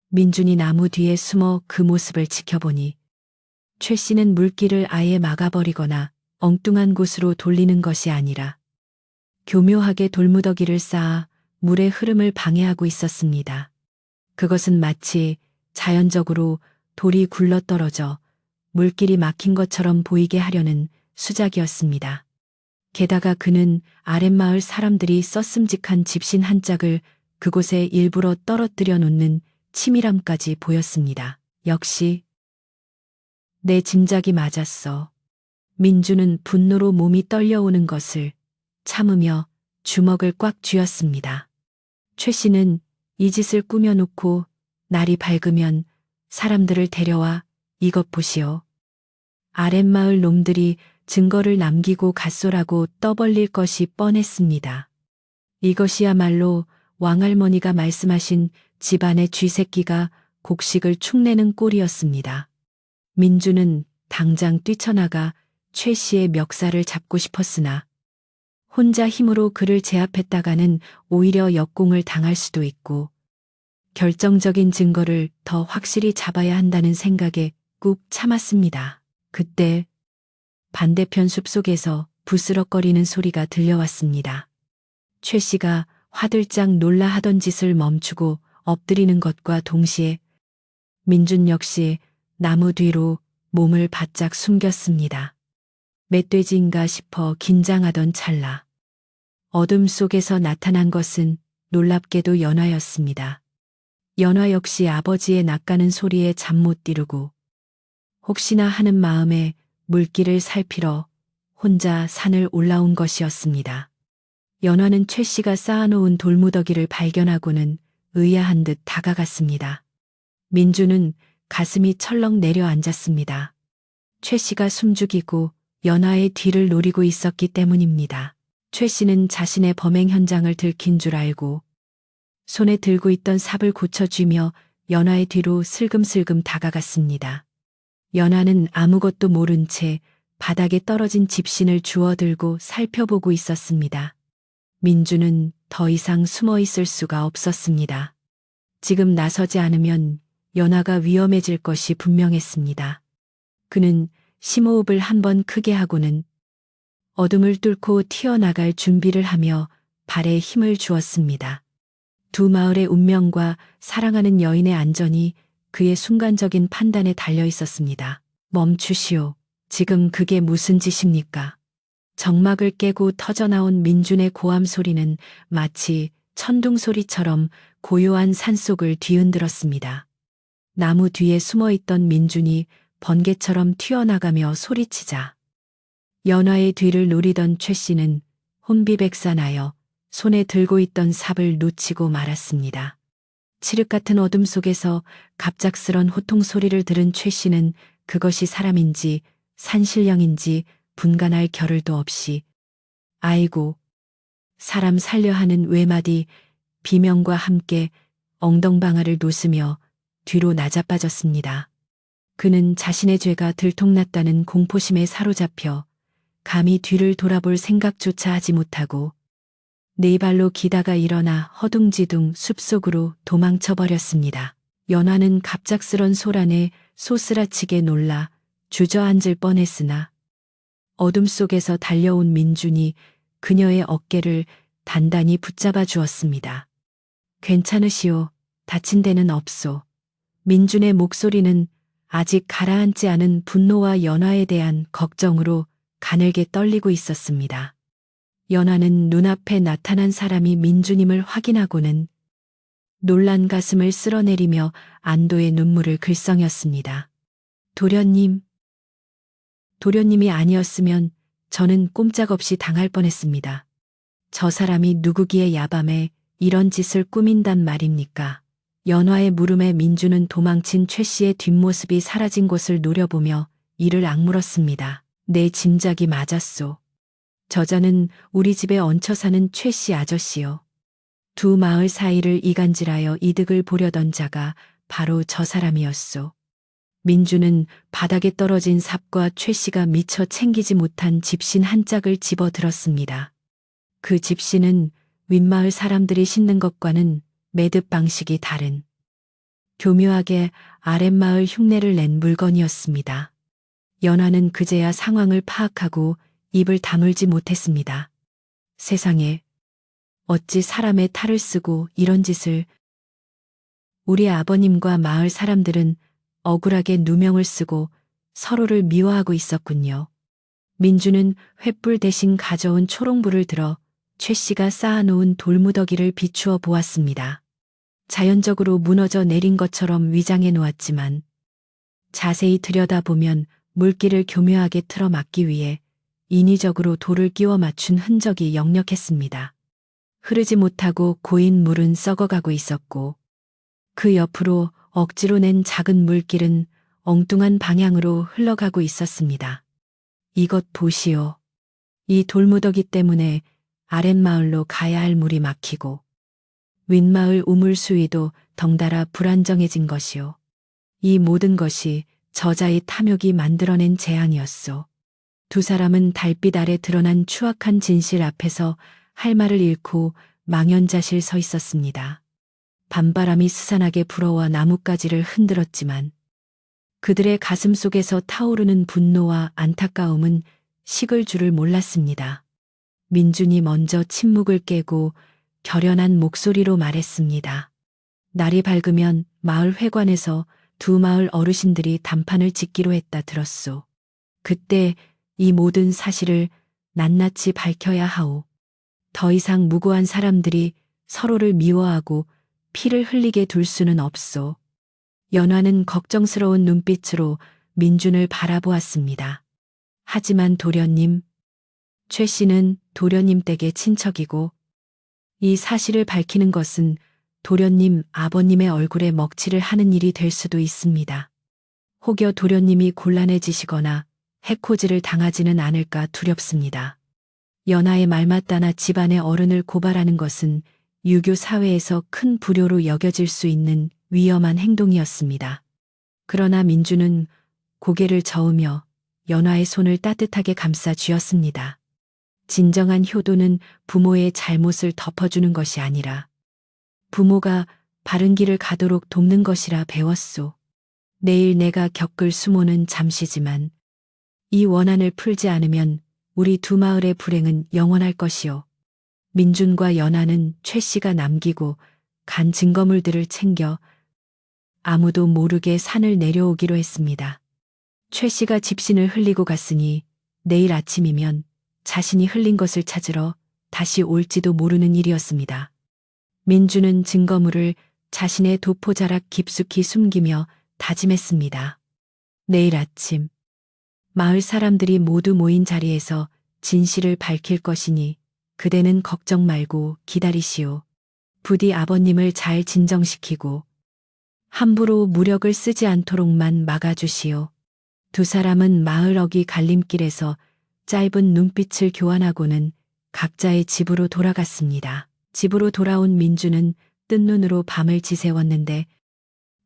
민준이 나무 뒤에 숨어 그 모습을 지켜보니 최 씨는 물길을 아예 막아버리거나 엉뚱한 곳으로 돌리는 것이 아니라 교묘하게 돌무더기를 쌓아 물의 흐름을 방해하고 있었습니다. 그것은 마치 자연적으로 돌이 굴러떨어져 물길이 막힌 것처럼 보이게 하려는 수작이었습니다. 게다가 그는 아랫마을 사람들이 썼음직한 집신 한 짝을 그곳에 일부러 떨어뜨려 놓는 치밀함까지 보였습니다. 역시 내 짐작이 맞았어. 민주는 분노로 몸이 떨려오는 것을 참으며 주먹을 꽉 쥐었습니다. 최 씨는 이 짓을 꾸며놓고 날이 밝으면 사람들을 데려와 이것 보시오. 아랫마을 놈들이 증거를 남기고 갓소라고 떠벌릴 것이 뻔했습니다. 이것이야말로 왕할머니가 말씀하신 집안의 쥐새끼가 곡식을 축내는 꼴이었습니다. 민주는 당장 뛰쳐나가 최 씨의 멱살을 잡고 싶었으나 혼자 힘으로 그를 제압했다가는 오히려 역공을 당할 수도 있고 결정적인 증거를 더 확실히 잡아야 한다는 생각에 꾹 참았습니다. 그때 반대편 숲속에서 부스럭거리는 소리가 들려왔습니다. 최 씨가 화들짝 놀라 하던 짓을 멈추고 엎드리는 것과 동시에 민준 역시 나무 뒤로 몸을 바짝 숨겼습니다. 멧돼지인가 싶어 긴장하던 찰나 어둠 속에서 나타난 것은 놀랍게도 연화였습니다. 연화 역시 아버지의 낚아는 소리에 잠 못 이루고 혹시나 하는 마음에 물길을 살피러 혼자 산을 올라온 것이었습니다. 연화는 최 씨가 쌓아놓은 돌무더기를 발견하고는 의아한 듯 다가갔습니다. 민주는 가슴이 철렁 내려앉았습니다. 최 씨가 숨죽이고 연화의 뒤를 노리고 있었기 때문입니다. 최 씨는 자신의 범행 현장을 들킨 줄 알고 손에 들고 있던 삽을 고쳐쥐며 연화의 뒤로 슬금슬금 다가갔습니다. 연화는 아무것도 모른 채 바닥에 떨어진 집신을 주워들고 살펴보고 있었습니다. 민주는 더 이상 숨어 있을 수가 없었습니다. 지금 나서지 않으면 연화가 위험해질 것이 분명했습니다. 그는 심호흡을 한번 크게 하고는 어둠을 뚫고 튀어나갈 준비를 하며 발에 힘을 주었습니다. 두 마을의 운명과 사랑하는 여인의 안전이 그의 순간적인 판단에 달려 있었습니다. 멈추시오. 지금 그게 무슨 짓입니까? 정막을 깨고 터져나온 민준의 고함 소리는 마치 천둥 소리처럼 고요한 산속을 뒤흔들었습니다. 나무 뒤에 숨어있던 민준이 번개처럼 튀어나가며 소리치자 연화의 뒤를 노리던 최 씨는 혼비백산하여 손에 들고 있던 삽을 놓치고 말았습니다. 칠흑 같은 어둠 속에서 갑작스런 호통 소리를 들은 최 씨는 그것이 사람인지 산신령인지 분간할 겨를도 없이 아이고 사람 살려 하는 외마디 비명과 함께 엉덩방아를 놓으며 뒤로 낮아빠졌습니다. 그는 자신의 죄가 들통났다는 공포심에 사로잡혀 감히 뒤를 돌아볼 생각조차 하지 못하고 네 발로 기다가 일어나 허둥지둥 숲속으로 도망쳐버렸습니다. 연화는 갑작스런 소란에 소스라치게 놀라 주저앉을 뻔했으나 어둠 속에서 달려온 민준이 그녀의 어깨를 단단히 붙잡아 주었습니다. 괜찮으시오. 다친 데는 없소. 민준의 목소리는 아직 가라앉지 않은 분노와 연화에 대한 걱정으로 가늘게 떨리고 있었습니다. 연화는 눈앞에 나타난 사람이 민준임을 확인하고는 놀란 가슴을 쓸어내리며 안도의 눈물을 글썽였습니다. 도련님. 도련님이 아니었으면 저는 꼼짝없이 당할 뻔했습니다. 저 사람이 누구기에 야밤에 이런 짓을 꾸민단 말입니까? 연화의 물음에 민주는 도망친 최 씨의 뒷모습이 사라진 곳을 노려보며 이를 악물었습니다. 내 짐작이 맞았소. 저자는 우리 집에 얹혀 사는 최 씨 아저씨요. 두 마을 사이를 이간질하여 이득을 보려던 자가 바로 저 사람이었소. 민주는 바닥에 떨어진 삽과 최 씨가 미처 챙기지 못한 집신 한 짝을 집어들었습니다. 그 집신은 윗마을 사람들이 신는 것과는 매듭 방식이 다른 교묘하게 아랫마을 흉내를 낸 물건이었습니다. 연화는 그제야 상황을 파악하고 입을 다물지 못했습니다. 세상에, 어찌 사람의 탈을 쓰고 이런 짓을. 우리 아버님과 마을 사람들은 억울하게 누명을 쓰고 서로를 미워하고 있었군요. 민주는 횃불 대신 가져온 초롱불을 들어 최 씨가 쌓아놓은 돌무더기를 비추어 보았습니다. 자연적으로 무너져 내린 것처럼 위장해 놓았지만 자세히 들여다보면 물길을 교묘하게 틀어막기 위해 인위적으로 돌을 끼워 맞춘 흔적이 역력했습니다. 흐르지 못하고 고인 물은 썩어가고 있었고 그 옆으로 억지로 낸 작은 물길은 엉뚱한 방향으로 흘러가고 있었습니다. 이것 보시오. 이 돌무더기 때문에 아랫마을로 가야 할 물이 막히고 윗마을 우물 수위도 덩달아 불안정해진 것이요. 이 모든 것이 저자의 탐욕이 만들어낸 재앙이었소. 두 사람은 달빛 아래 드러난 추악한 진실 앞에서 할 말을 잃고 망연자실 서 있었습니다. 밤바람이 스산하게 불어와 나뭇가지를 흔들었지만 그들의 가슴 속에서 타오르는 분노와 안타까움은 식을 줄을 몰랐습니다. 민준이 먼저 침묵을 깨고 결연한 목소리로 말했습니다. 날이 밝으면 마을 회관에서 두 마을 어르신들이 단판을 짓기로 했다 들었소. 그때 이 모든 사실을 낱낱이 밝혀야 하오. 더 이상 무고한 사람들이 서로를 미워하고 피를 흘리게 둘 수는 없소. 연화는 걱정스러운 눈빛으로 민준을 바라보았습니다. 하지만 도련님, 최 씨는 도련님 댁의 친척이고 이 사실을 밝히는 것은 도련님 아버님의 얼굴에 먹칠을 하는 일이 될 수도 있습니다. 혹여 도련님이 곤란해지시거나 해코지를 당하지는 않을까 두렵습니다. 연하의 말 맞다나 집안의 어른을 고발하는 것은 유교 사회에서 큰 불효로 여겨질 수 있는 위험한 행동이었습니다. 그러나 민주는 고개를 저으며 연하의 손을 따뜻하게 감싸 쥐었습니다. 진정한 효도는 부모의 잘못을 덮어주는 것이 아니라 부모가 바른 길을 가도록 돕는 것이라 배웠소. 내일 내가 겪을 수모는 잠시지만 이 원한을 풀지 않으면 우리 두 마을의 불행은 영원할 것이요. 민준과 연하는 최 씨가 남기고 간 증거물들을 챙겨 아무도 모르게 산을 내려오기로 했습니다. 최 씨가 집신을 흘리고 갔으니 내일 아침이면 자신이 흘린 것을 찾으러 다시 올지도 모르는 일이었습니다. 민주는 증거물을 자신의 도포자락 깊숙이 숨기며 다짐했습니다. 내일 아침 마을 사람들이 모두 모인 자리에서 진실을 밝힐 것이니 그대는 걱정 말고 기다리시오. 부디 아버님을 잘 진정시키고 함부로 무력을 쓰지 않도록만 막아주시오. 두 사람은 마을 어귀 갈림길에서 짧은 눈빛을 교환하고는 각자의 집으로 돌아갔습니다. 집으로 돌아온 민주는 뜬 눈으로 밤을 지새웠는데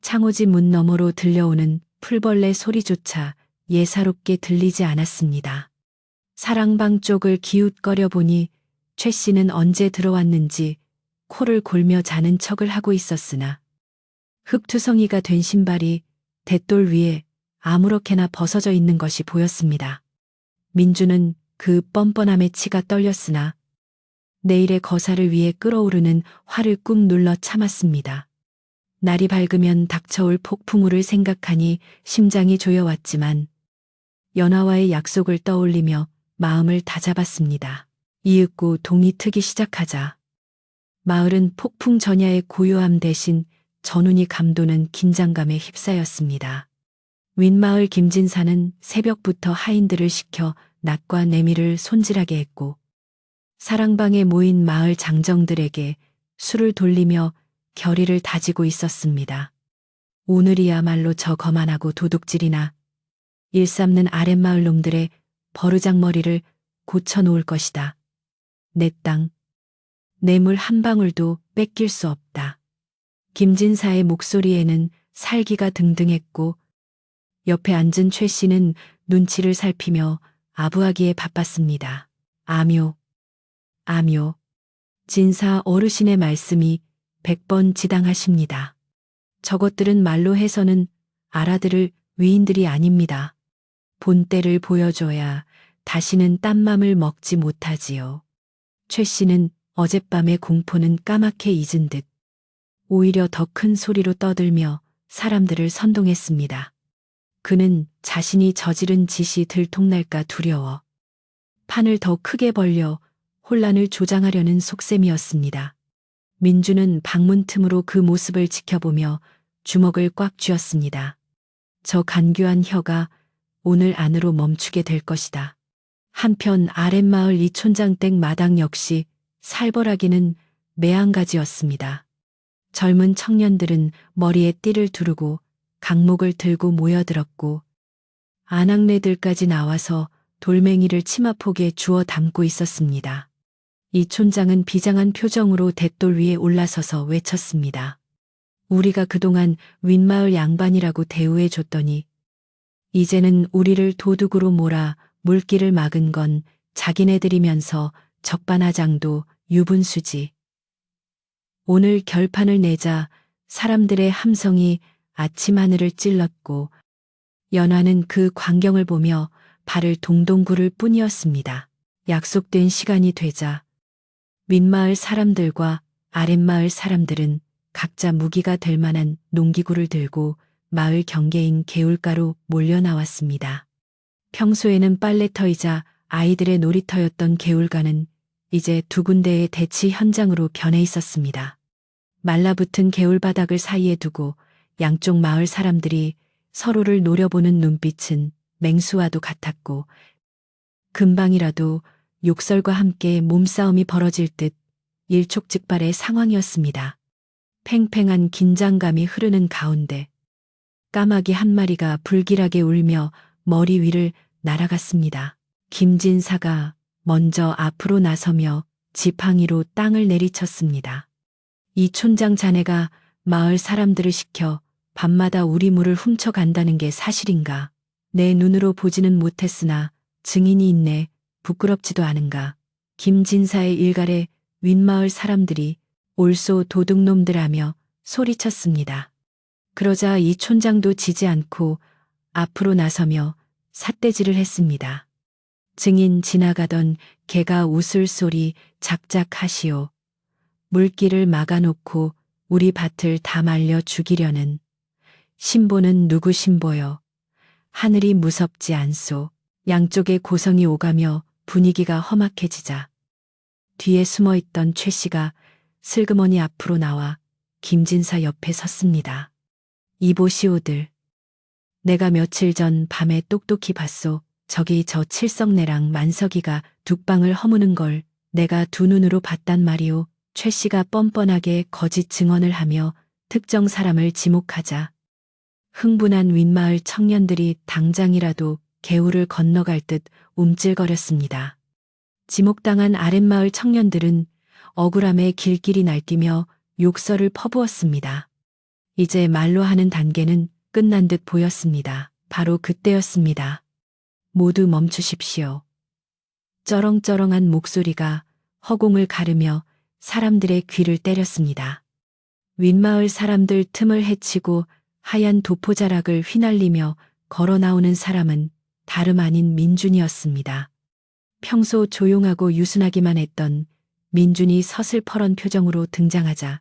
창호지 문 너머로 들려오는 풀벌레 소리조차 예사롭게 들리지 않았습니다. 사랑방 쪽을 기웃거려 보니 최 씨는 언제 들어왔는지 코를 골며 자는 척을 하고 있었으나 흙투성이가 된 신발이 대돌 위에 아무렇게나 벗어져 있는 것이 보였습니다. 민주는 그 뻔뻔함에 치가 떨렸으나 내일의 거사를 위해 끓어오르는 화를 꾹 눌러 참았습니다. 날이 밝으면 닥쳐올 폭풍우를 생각하니 심장이 조여왔지만 연하와의 약속을 떠올리며 마음을 다잡았습니다. 이윽고 동이 트기 시작하자 마을은 폭풍 전야의 고요함 대신 전운이 감도는 긴장감에 휩싸였습니다. 윗마을 김진사는 새벽부터 하인들을 시켜 낫과 내미를 손질하게 했고 사랑방에 모인 마을 장정들에게 술을 돌리며 결의를 다지고 있었습니다. 오늘이야말로 저 거만하고 도둑질이나 일삼는 아랫마을 놈들의 버르장머리를 고쳐놓을 것이다. 내 땅, 내 물 한 방울도 뺏길 수 없다. 김진사의 목소리에는 살기가 등등했고 옆에 앉은 최 씨는 눈치를 살피며 아부하기에 바빴습니다. 아묘, 아묘. 진사 어르신의 말씀이 100번 지당하십니다. 저것들은 말로 해서는 알아들을 위인들이 아닙니다. 본때를 보여줘야 다시는 딴맘을 먹지 못하지요. 최 씨는 어젯밤의 공포는 까맣게 잊은 듯 오히려 더 큰 소리로 떠들며 사람들을 선동했습니다. 그는 자신이 저지른 짓이 들통날까 두려워 판을 더 크게 벌려 혼란을 조장하려는 속셈이었습니다. 민주는 방문 틈으로 그 모습을 지켜보며 주먹을 꽉 쥐었습니다. 저 간교한 혀가 오늘 안으로 멈추게 될 것이다. 한편 아랫마을 이촌장 댁 마당 역시 살벌하기는 매한가지였습니다. 젊은 청년들은 머리에 띠를 두르고 강목을 들고 모여들었고 아낙네들까지 나와서 돌멩이를 치마폭에 주워 담고 있었습니다. 이 촌장은 비장한 표정으로 돛돌 위에 올라서서 외쳤습니다. 우리가 그동안 윗마을 양반이라고 대우해 줬더니 이제는 우리를 도둑으로 몰아 물길을 막은 건 자기네들이면서 적반하장도 유분수지. 오늘 결판을 내자 사람들의 함성이 아침 하늘을 찔렀고 연화는 그 광경을 보며 발을 동동 구를 뿐이었습니다. 약속된 시간이 되자 윗마을 사람들과 아랫마을 사람들은 각자 무기가 될 만한 농기구를 들고 마을 경계인 개울가로 몰려 나왔습니다. 평소에는 빨래터이자 아이들의 놀이터였던 개울가는 이제 두 군데의 대치 현장으로 변해 있었습니다. 말라붙은 개울바닥을 사이에 두고 양쪽 마을 사람들이 서로를 노려보는 눈빛은 맹수와도 같았고 금방이라도 욕설과 함께 몸싸움이 벌어질 듯 일촉즉발의 상황이었습니다. 팽팽한 긴장감이 흐르는 가운데 까마귀 한 마리가 불길하게 울며 머리 위를 날아갔습니다. 김진사가 먼저 앞으로 나서며 지팡이로 땅을 내리쳤습니다. 이 촌장 자네가 마을 사람들을 시켜 밤마다 우리 물을 훔쳐간다는 게 사실인가? 내 눈으로 보지는 못했으나 증인이 있네. 부끄럽지도 않은가? 김진사의 일갈에 윗마을 사람들이 올소 도둑놈들하며 소리쳤습니다. 그러자 이 촌장도 지지 않고 앞으로 나서며 삿대질을 했습니다. 증인 지나가던 개가 웃을 소리 작작하시오. 물길을 막아놓고 우리 밭을 다 말려 죽이려는 신보는 누구 신보여? 하늘이 무섭지 않소. 양쪽에 고성이 오가며 분위기가 험악해지자 뒤에 숨어있던 최 씨가 슬그머니 앞으로 나와 김진사 옆에 섰습니다. 이보시오들. 내가 며칠 전 밤에 똑똑히 봤소. 저기 저 칠성내랑 만석이가 둑방을 허무는 걸 내가 두 눈으로 봤단 말이오. 최 씨가 뻔뻔하게 거짓 증언을 하며 특정 사람을 지목하자 흥분한 윗마을 청년들이 당장이라도 개울을 건너갈 듯 움찔거렸습니다. 지목당한 아랫마을 청년들은 억울함에 길길이 날뛰며 욕설을 퍼부었습니다. 이제 말로 하는 단계는 끝난 듯 보였습니다. 바로 그때였습니다. 모두 멈추십시오. 쩌렁쩌렁한 목소리가 허공을 가르며 사람들의 귀를 때렸습니다. 윗마을 사람들 틈을 헤치고 하얀 도포자락을 휘날리며 걸어 나오는 사람은 다름 아닌 민준이었습니다. 평소 조용하고 유순하기만 했던 민준이 서슬퍼런 표정으로 등장하자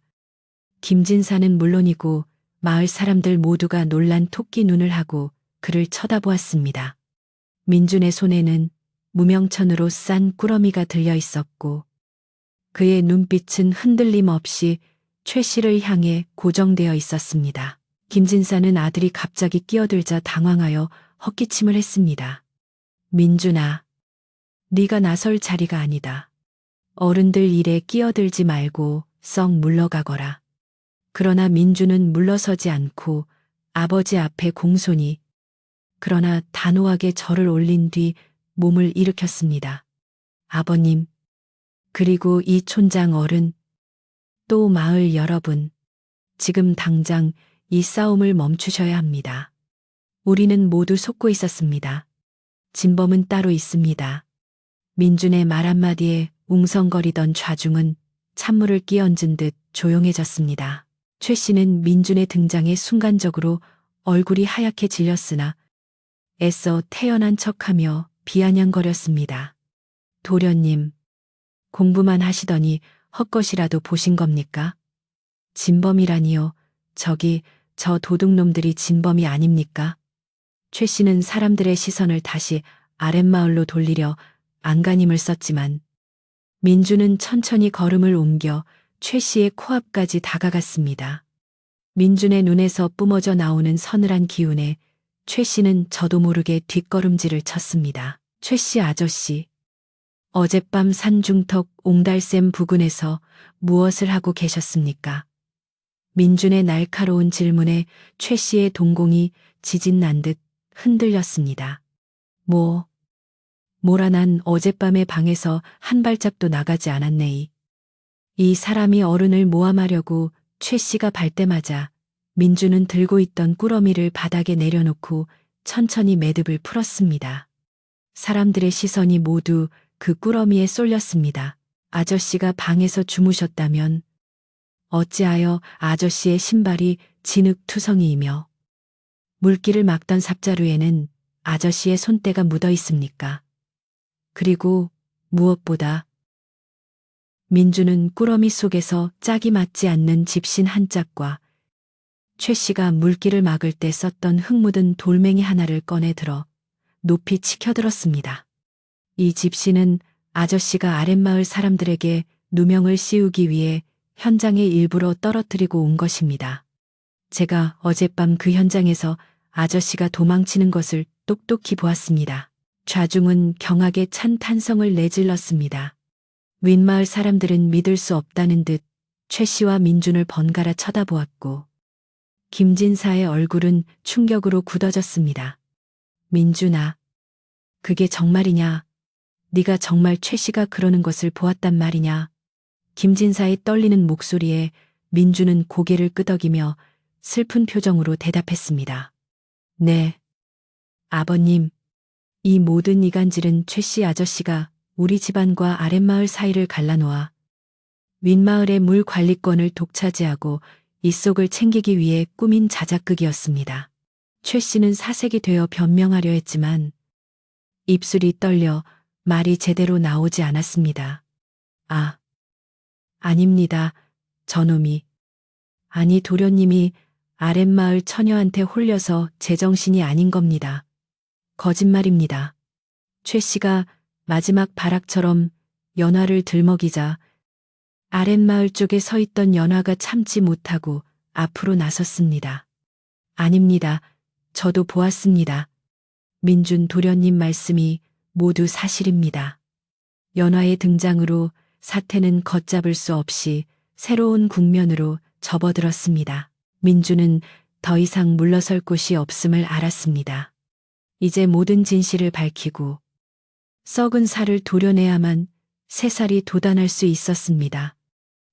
김진사는 물론이고 마을 사람들 모두가 놀란 토끼 눈을 하고 그를 쳐다보았습니다. 민준의 손에는 무명천으로 싼 꾸러미가 들려 있었고 그의 눈빛은 흔들림 없이 최 씨를 향해 고정되어 있었습니다. 김진사는 아들이 갑자기 끼어들자 당황하여 헛기침을 했습니다. 민준아, 네가 나설 자리가 아니다. 어른들 일에 끼어들지 말고 썩 물러가거라. 그러나 민준은 물러서지 않고 아버지 앞에 공손히 그러나 단호하게 절을 올린 뒤 몸을 일으켰습니다. 아버님, 그리고 이 촌장 어른, 또 마을 여러분, 지금 당장 이 싸움을 멈추셔야 합니다. 우리는 모두 속고 있었습니다. 진범은 따로 있습니다. 민준의 말 한마디에 웅성거리던 좌중은 찬물을 끼얹은 듯 조용해졌습니다. 최 씨는 민준의 등장에 순간적으로 얼굴이 하얗게 질렸으나 애써 태연한 척하며 비아냥거렸습니다. 도련님, 공부만 하시더니 헛것이라도 보신 겁니까? 진범이라니요. 저기 저 도둑놈들이 진범이 아닙니까? 최 씨는 사람들의 시선을 다시 아랫마을로 돌리려 안간힘을 썼지만 민준은 천천히 걸음을 옮겨 최 씨의 코앞까지 다가갔습니다. 민준의 눈에서 뿜어져 나오는 서늘한 기운에 최 씨는 저도 모르게 뒷걸음질을 쳤습니다. 최 씨 아저씨, 어젯밤 산중턱 옹달샘 부근에서 무엇을 하고 계셨습니까? 민준의 날카로운 질문에 최 씨의 동공이 지진 난 듯 흔들렸습니다. 모란한 어젯밤에 방에서 한 발짝도 나가지 않았네이. 이 사람이 어른을 모함하려고 최 씨가 밟대마자 민주는 들고 있던 꾸러미를 바닥에 내려놓고 천천히 매듭을 풀었습니다. 사람들의 시선이 모두 그 꾸러미에 쏠렸습니다. 아저씨가 방에서 주무셨다면 어찌하여 아저씨의 신발이 진흙투성이이며 물길을 막던 삽자루에는 아저씨의 손때가 묻어 있습니까? 그리고 무엇보다 민주는 꾸러미 속에서 짝이 맞지 않는 집신 한 짝과 최 씨가 물길을 막을 때 썼던 흙 묻은 돌멩이 하나를 꺼내 들어 높이 치켜들었습니다. 이 집신은 아저씨가 아랫마을 사람들에게 누명을 씌우기 위해 현장에 일부러 떨어뜨리고 온 것입니다. 제가 어젯밤 그 현장에서 아저씨가 도망치는 것을 똑똑히 보았습니다. 좌중은 경악에 찬 탄성을 내질렀습니다. 윗마을 사람들은 믿을 수 없다는 듯 최 씨와 민준을 번갈아 쳐다보았고 김진사의 얼굴은 충격으로 굳어졌습니다. 민준아, 그게 정말이냐? 네가 정말 최 씨가 그러는 것을 보았단 말이냐? 김진사의 떨리는 목소리에 민준은 고개를 끄덕이며 슬픈 표정으로 대답했습니다. 네. 아버님, 이 모든 이간질은 최 씨 아저씨가 우리 집안과 아랫마을 사이를 갈라놓아 윗마을의 물 관리권을 독차지하고 이속을 챙기기 위해 꾸민 자작극이었습니다. 최 씨는 사색이 되어 변명하려 했지만 입술이 떨려 말이 제대로 나오지 않았습니다. 아닙니다. 저놈이. 아니 도련님이 아랫마을 처녀한테 홀려서 제정신이 아닌 겁니다. 거짓말입니다. 최 씨가 마지막 발악처럼 연화를 들먹이자 아랫마을 쪽에 서 있던 연화가 참지 못하고 앞으로 나섰습니다. 아닙니다. 저도 보았습니다. 민준 도련님 말씀이 모두 사실입니다. 연화의 등장으로 사태는 걷잡을 수 없이 새로운 국면으로 접어들었습니다. 민준은 더 이상 물러설 곳이 없음을 알았습니다. 이제 모든 진실을 밝히고 썩은 살을 도려내야만 새살이 돋아날 수 있었습니다.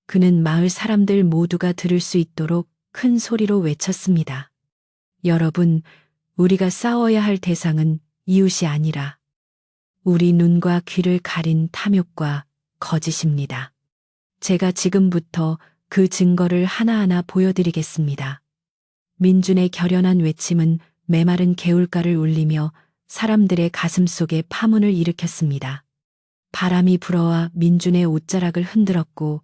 그는 마을 사람들 모두가 들을 수 있도록 큰 소리로 외쳤습니다. 여러분, 우리가 싸워야 할 대상은 이웃이 아니라 우리 눈과 귀를 가린 탐욕과 거짓입니다. 제가 지금부터 그 증거를 하나하나 보여드리겠습니다. 민준의 결연한 외침은 메마른 개울가를 울리며 사람들의 가슴 속에 파문을 일으켰습니다. 바람이 불어와 민준의 옷자락을 흔들었고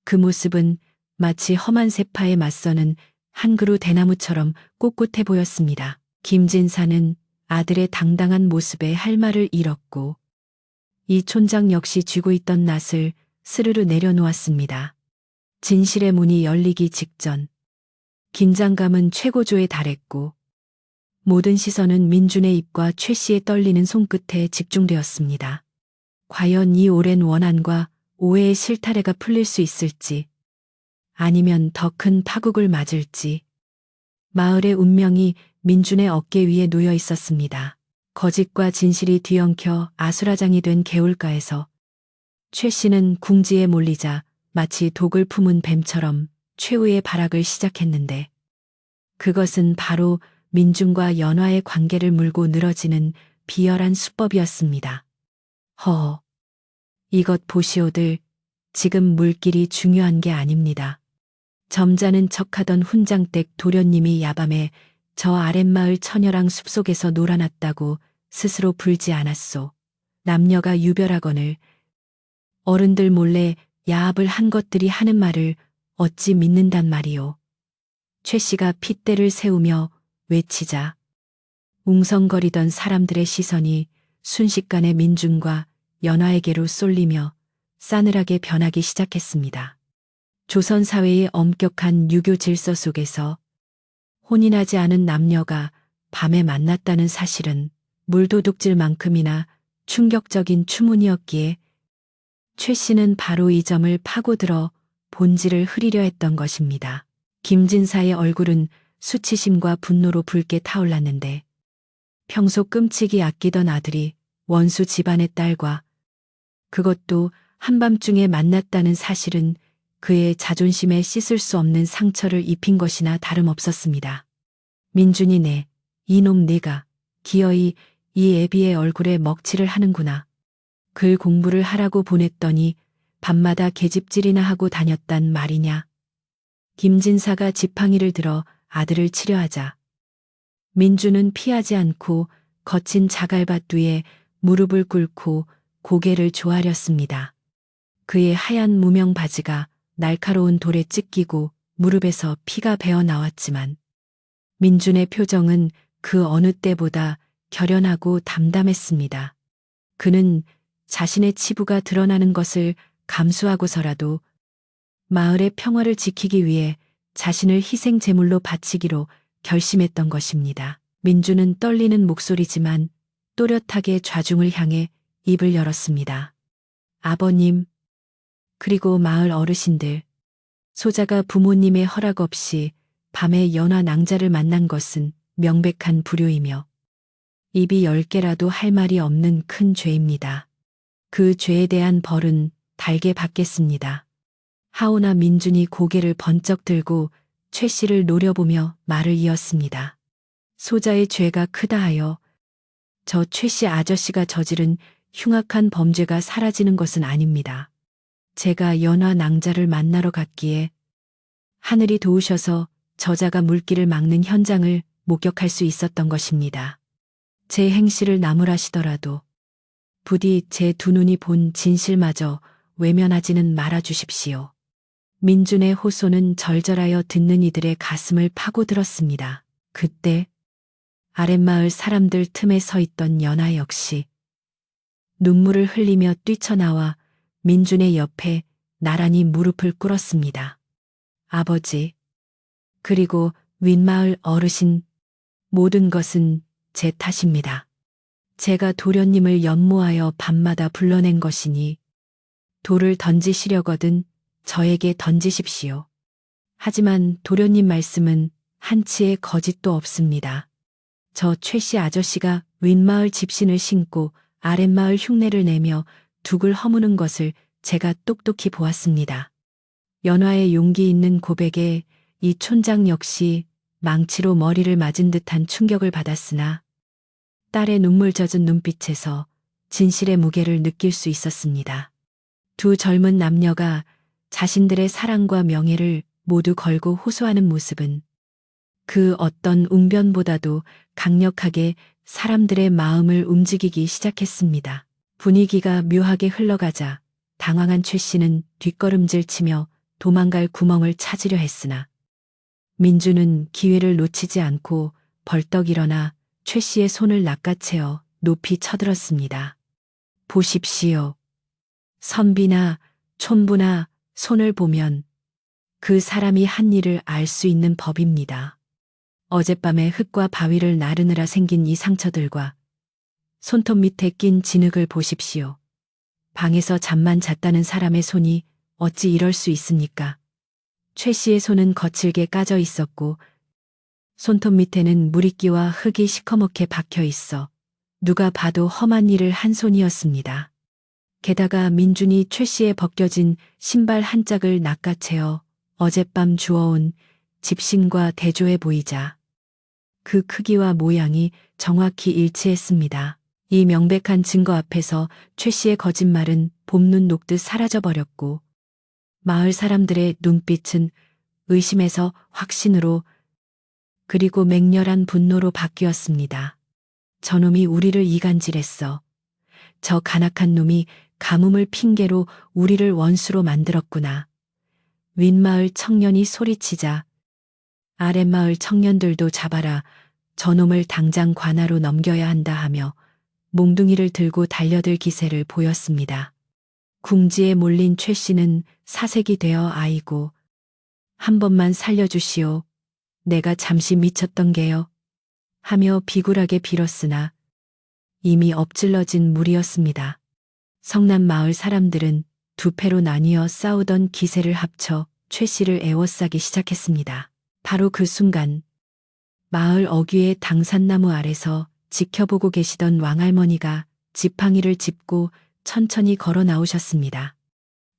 그 모습은 마치 험한 세파에 맞서는 한 그루 대나무처럼 꼿꼿해 보였습니다. 김진사는 아들의 당당한 모습에 할 말을 잃었고 이 촌장 역시 쥐고 있던 낫을 스르르 내려놓았습니다. 진실의 문이 열리기 직전 긴장감은 최고조에 달했고 모든 시선은 민준의 입과 최 씨의 떨리는 손끝에 집중되었습니다. 과연 이 오랜 원한과 오해의 실타래가 풀릴 수 있을지 아니면 더 큰 파국을 맞을지 마을의 운명이 민준의 어깨 위에 놓여 있었습니다. 거짓과 진실이 뒤엉켜 아수라장이 된 개울가에서 최 씨는 궁지에 몰리자 마치 독을 품은 뱀처럼 최후의 발악을 시작했는데 그것은 바로 민준과 연화의 관계를 물고 늘어지는 비열한 수법이었습니다. 허허, 이것 보시오들, 지금 물길이 중요한 게 아닙니다. 점잖은 척하던 훈장댁 도련님이 야밤에 저 아랫마을 처녀랑 숲속에서 놀아났다고 스스로 불지 않았소. 남녀가 유별하거늘 어른들 몰래 야합을 한 것들이 하는 말을 어찌 믿는단 말이오. 최 씨가 핏대를 세우며 외치자 웅성거리던 사람들의 시선이 순식간에 민준과 연화에게로 쏠리며 싸늘하게 변하기 시작했습니다. 조선 사회의 엄격한 유교 질서 속에서 혼인하지 않은 남녀가 밤에 만났다는 사실은 물도둑질만큼이나 충격적인 추문이었기에 최 씨는 바로 이 점을 파고들어 본질을 흐리려 했던 것입니다. 김진사의 얼굴은 수치심과 분노로 붉게 타올랐는데 평소 끔찍이 아끼던 아들이 원수 집안의 딸과 그것도 한밤중에 만났다는 사실은 그의 자존심에 씻을 수 없는 상처를 입힌 것이나 다름없었습니다. 민준이네, 이놈 네가 기어이 이 애비의 얼굴에 먹칠을 하는구나. 글 공부를 하라고 보냈더니 밤마다 계집질이나 하고 다녔단 말이냐. 김진사가 지팡이를 들어 아들을 치려하자 민주는 피하지 않고 거친 자갈밭 위에 무릎을 꿇고 고개를 조아렸습니다. 그의 하얀 무명 바지가 날카로운 돌에 찢기고 무릎에서 피가 배어 나왔지만 민준의 표정은 그 어느 때보다 결연하고 담담했습니다. 그는 자신의 치부가 드러나는 것을 감수하고서라도 마을의 평화를 지키기 위해 자신을 희생 제물로 바치기로 결심했던 것입니다. 민주는 떨리는 목소리지만 또렷하게 좌중을 향해 입을 열었습니다. 아버님, 그리고 마을 어르신들, 소자가 부모님의 허락 없이 밤에 연화 낭자를 만난 것은 명백한 불효이며 입이 10개라도 할 말이 없는 큰 죄입니다. 그 죄에 대한 벌은 달게 받겠습니다. 하오나 민준이 고개를 번쩍 들고 최 씨를 노려보며 말을 이었습니다. 소자의 죄가 크다 하여 저 최 씨 아저씨가 저지른 흉악한 범죄가 사라지는 것은 아닙니다. 제가 연화 낭자를 만나러 갔기에 하늘이 도우셔서 저자가 물길을 막는 현장을 목격할 수 있었던 것입니다. 제 행실을 나무라시더라도 부디 제 두 눈이 본 진실마저 외면하지는 말아 주십시오. 민준의 호소는 절절하여 듣는 이들의 가슴을 파고들었습니다. 그때 아랫마을 사람들 틈에 서 있던 연하 역시 눈물을 흘리며 뛰쳐나와 민준의 옆에 나란히 무릎을 꿇었습니다. 아버지, 그리고 윗마을 어르신, 모든 것은 제 탓입니다. 제가 도련님을 연모하여 밤마다 불러낸 것이니 돌을 던지시려거든 저에게 던지십시오. 하지만 도련님 말씀은 한치의 거짓도 없습니다. 저 최 씨 아저씨가 윗마을 집신을 신고 아랫마을 흉내를 내며 둑을 허무는 것을 제가 똑똑히 보았습니다. 연화의 용기 있는 고백에 이 촌장 역시 망치로 머리를 맞은 듯한 충격을 받았으나 딸의 눈물 젖은 눈빛에서 진실의 무게를 느낄 수 있었습니다. 두 젊은 남녀가 자신들의 사랑과 명예를 모두 걸고 호소하는 모습은 그 어떤 웅변보다도 강력하게 사람들의 마음을 움직이기 시작했습니다. 분위기가 묘하게 흘러가자 당황한 최 씨는 뒷걸음질 치며 도망갈 구멍을 찾으려 했으나 민주는 기회를 놓치지 않고 벌떡 일어나 최 씨의 손을 낚아채어 높이 쳐들었습니다. 보십시오. 선비나 촌부나 손을 보면 그 사람이 한 일을 알 수 있는 법입니다. 어젯밤에 흙과 바위를 나르느라 생긴 이 상처들과 손톱 밑에 낀 진흙을 보십시오. 방에서 잠만 잤다는 사람의 손이 어찌 이럴 수 있습니까? 최 씨의 손은 거칠게 까져 있었고 손톱 밑에는 물이끼와 흙이 시커멓게 박혀 있어 누가 봐도 험한 일을 한 손이었습니다. 게다가 민준이 최 씨의 벗겨진 신발 한 짝을 낚아채어 어젯밤 주워온 집신과 대조해 보이자 그 크기와 모양이 정확히 일치했습니다. 이 명백한 증거 앞에서 최 씨의 거짓말은 봄눈 녹듯 사라져버렸고 마을 사람들의 눈빛은 의심에서 확신으로 그리고 맹렬한 분노로 바뀌었습니다. 저놈이 우리를 이간질했어. 저 간악한 놈이 가뭄을 핑계로 우리를 원수로 만들었구나. 윗마을 청년이 소리치자 아랫마을 청년들도 잡아라. 저놈을 당장 관아로 넘겨야 한다 하며 몽둥이를 들고 달려들 기세를 보였습니다. 궁지에 몰린 최 씨는 사색이 되어 아이고 한 번만 살려주시오. 내가 잠시 미쳤던 게요. 하며 비굴하게 빌었으나 이미 엎질러진 물이었습니다. 성남 마을 사람들은 두 패로 나뉘어 싸우던 기세를 합쳐 최 씨를 에워싸기 시작했습니다. 바로 그 순간 마을 어귀의 당산나무 아래서 지켜보고 계시던 왕할머니가 지팡이를 짚고 천천히 걸어 나오셨습니다.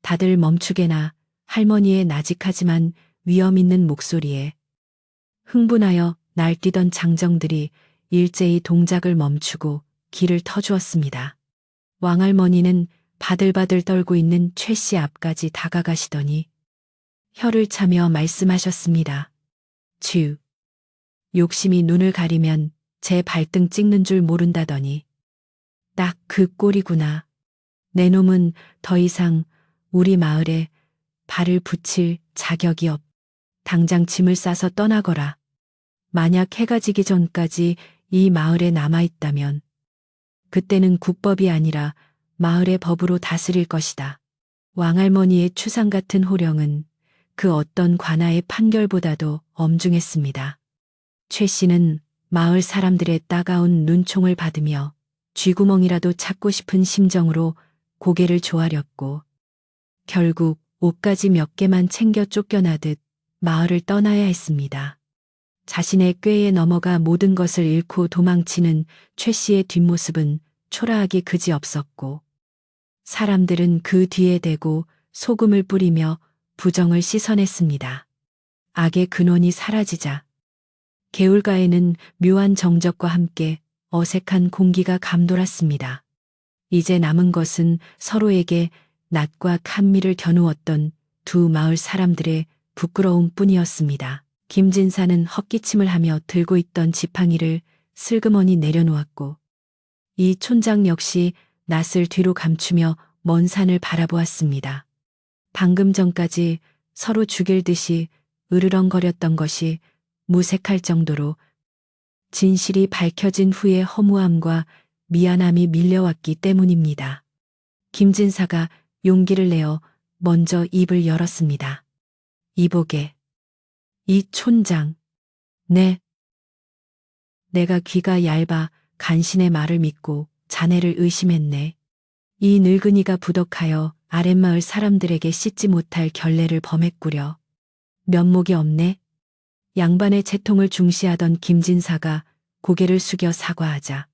다들 멈추게나 할머니의 나직하지만 위험 있는 목소리에 흥분하여 날뛰던 장정들이 일제히 동작을 멈추고 길을 터주었습니다. 왕할머니는 바들바들 떨고 있는 최 씨 앞까지 다가가시더니 혀를 차며 말씀하셨습니다. 쥐. 욕심이 눈을 가리면 제 발등 찍는 줄 모른다더니 딱 그 꼴이구나. 내 놈은 더 이상 우리 마을에 발을 붙일 자격이 없. 당장 짐을 싸서 떠나거라. 만약 해가 지기 전까지 이 마을에 남아있다면 그때는 국법이 아니라 마을의 법으로 다스릴 것이다. 왕할머니의 추상 같은 호령은 그 어떤 관아의 판결보다도 엄중했습니다. 최 씨는 마을 사람들의 따가운 눈총을 받으며 쥐구멍이라도 찾고 싶은 심정으로 고개를 조아렸고 결국 옷가지 몇 개만 챙겨 쫓겨나듯 마을을 떠나야 했습니다. 자신의 꾀에 넘어가 모든 것을 잃고 도망치는 최 씨의 뒷모습은 초라하기 그지없었고 사람들은 그 뒤에 대고 소금을 뿌리며 부정을 씻어냈습니다. 악의 근원이 사라지자 개울가에는 묘한 정적과 함께 어색한 공기가 감돌았습니다. 이제 남은 것은 서로에게 낯과 찬미를 겨누었던 두 마을 사람들의 부끄러움 뿐이었습니다. 김진사는 헛기침을 하며 들고 있던 지팡이를 슬그머니 내려놓았고 이 촌장 역시 낯을 뒤로 감추며 먼 산을 바라보았습니다. 방금 전까지 서로 죽일 듯이 으르렁거렸던 것이 무색할 정도로 진실이 밝혀진 후의 허무함과 미안함이 밀려왔기 때문입니다. 김진사가 용기를 내어 먼저 입을 열었습니다. 이보게. 이 촌장. 네. 내가 귀가 얇아 간신의 말을 믿고 자네를 의심했네. 이 늙은이가 부덕하여 아랫마을 사람들에게 씻지 못할 결례를 범했구려. 면목이 없네. 양반의 채통을 중시하던 김진사가 고개를 숙여 사과하자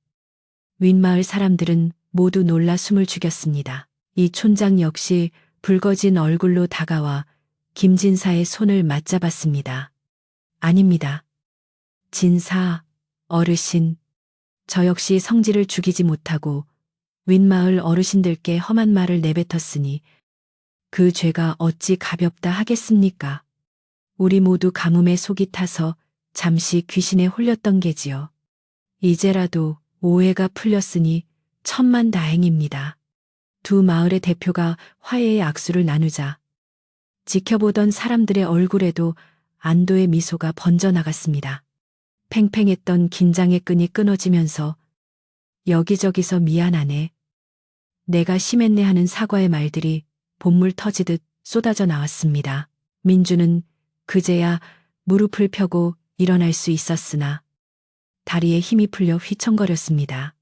윗마을 사람들은 모두 놀라 숨을 죽였습니다. 이 촌장 역시 붉어진 얼굴로 다가와 김진사의 손을 맞잡았습니다. 아닙니다. 진사, 어르신, 저 역시 성질을 죽이지 못하고 윗마을 어르신들께 험한 말을 내뱉었으니 그 죄가 어찌 가볍다 하겠습니까? 우리 모두 가뭄에 속이 타서 잠시 귀신에 홀렸던 게지요. 이제라도 오해가 풀렸으니 천만다행입니다. 두 마을의 대표가 화해의 악수를 나누자 지켜보던 사람들의 얼굴에도 안도의 미소가 번져나갔습니다. 팽팽했던 긴장의 끈이 끊어지면서 여기저기서 미안하네. 내가 심했네 하는 사과의 말들이 봇물 터지듯 쏟아져 나왔습니다. 민주는 그제야 무릎을 펴고 일어날 수 있었으나 다리에 힘이 풀려 휘청거렸습니다.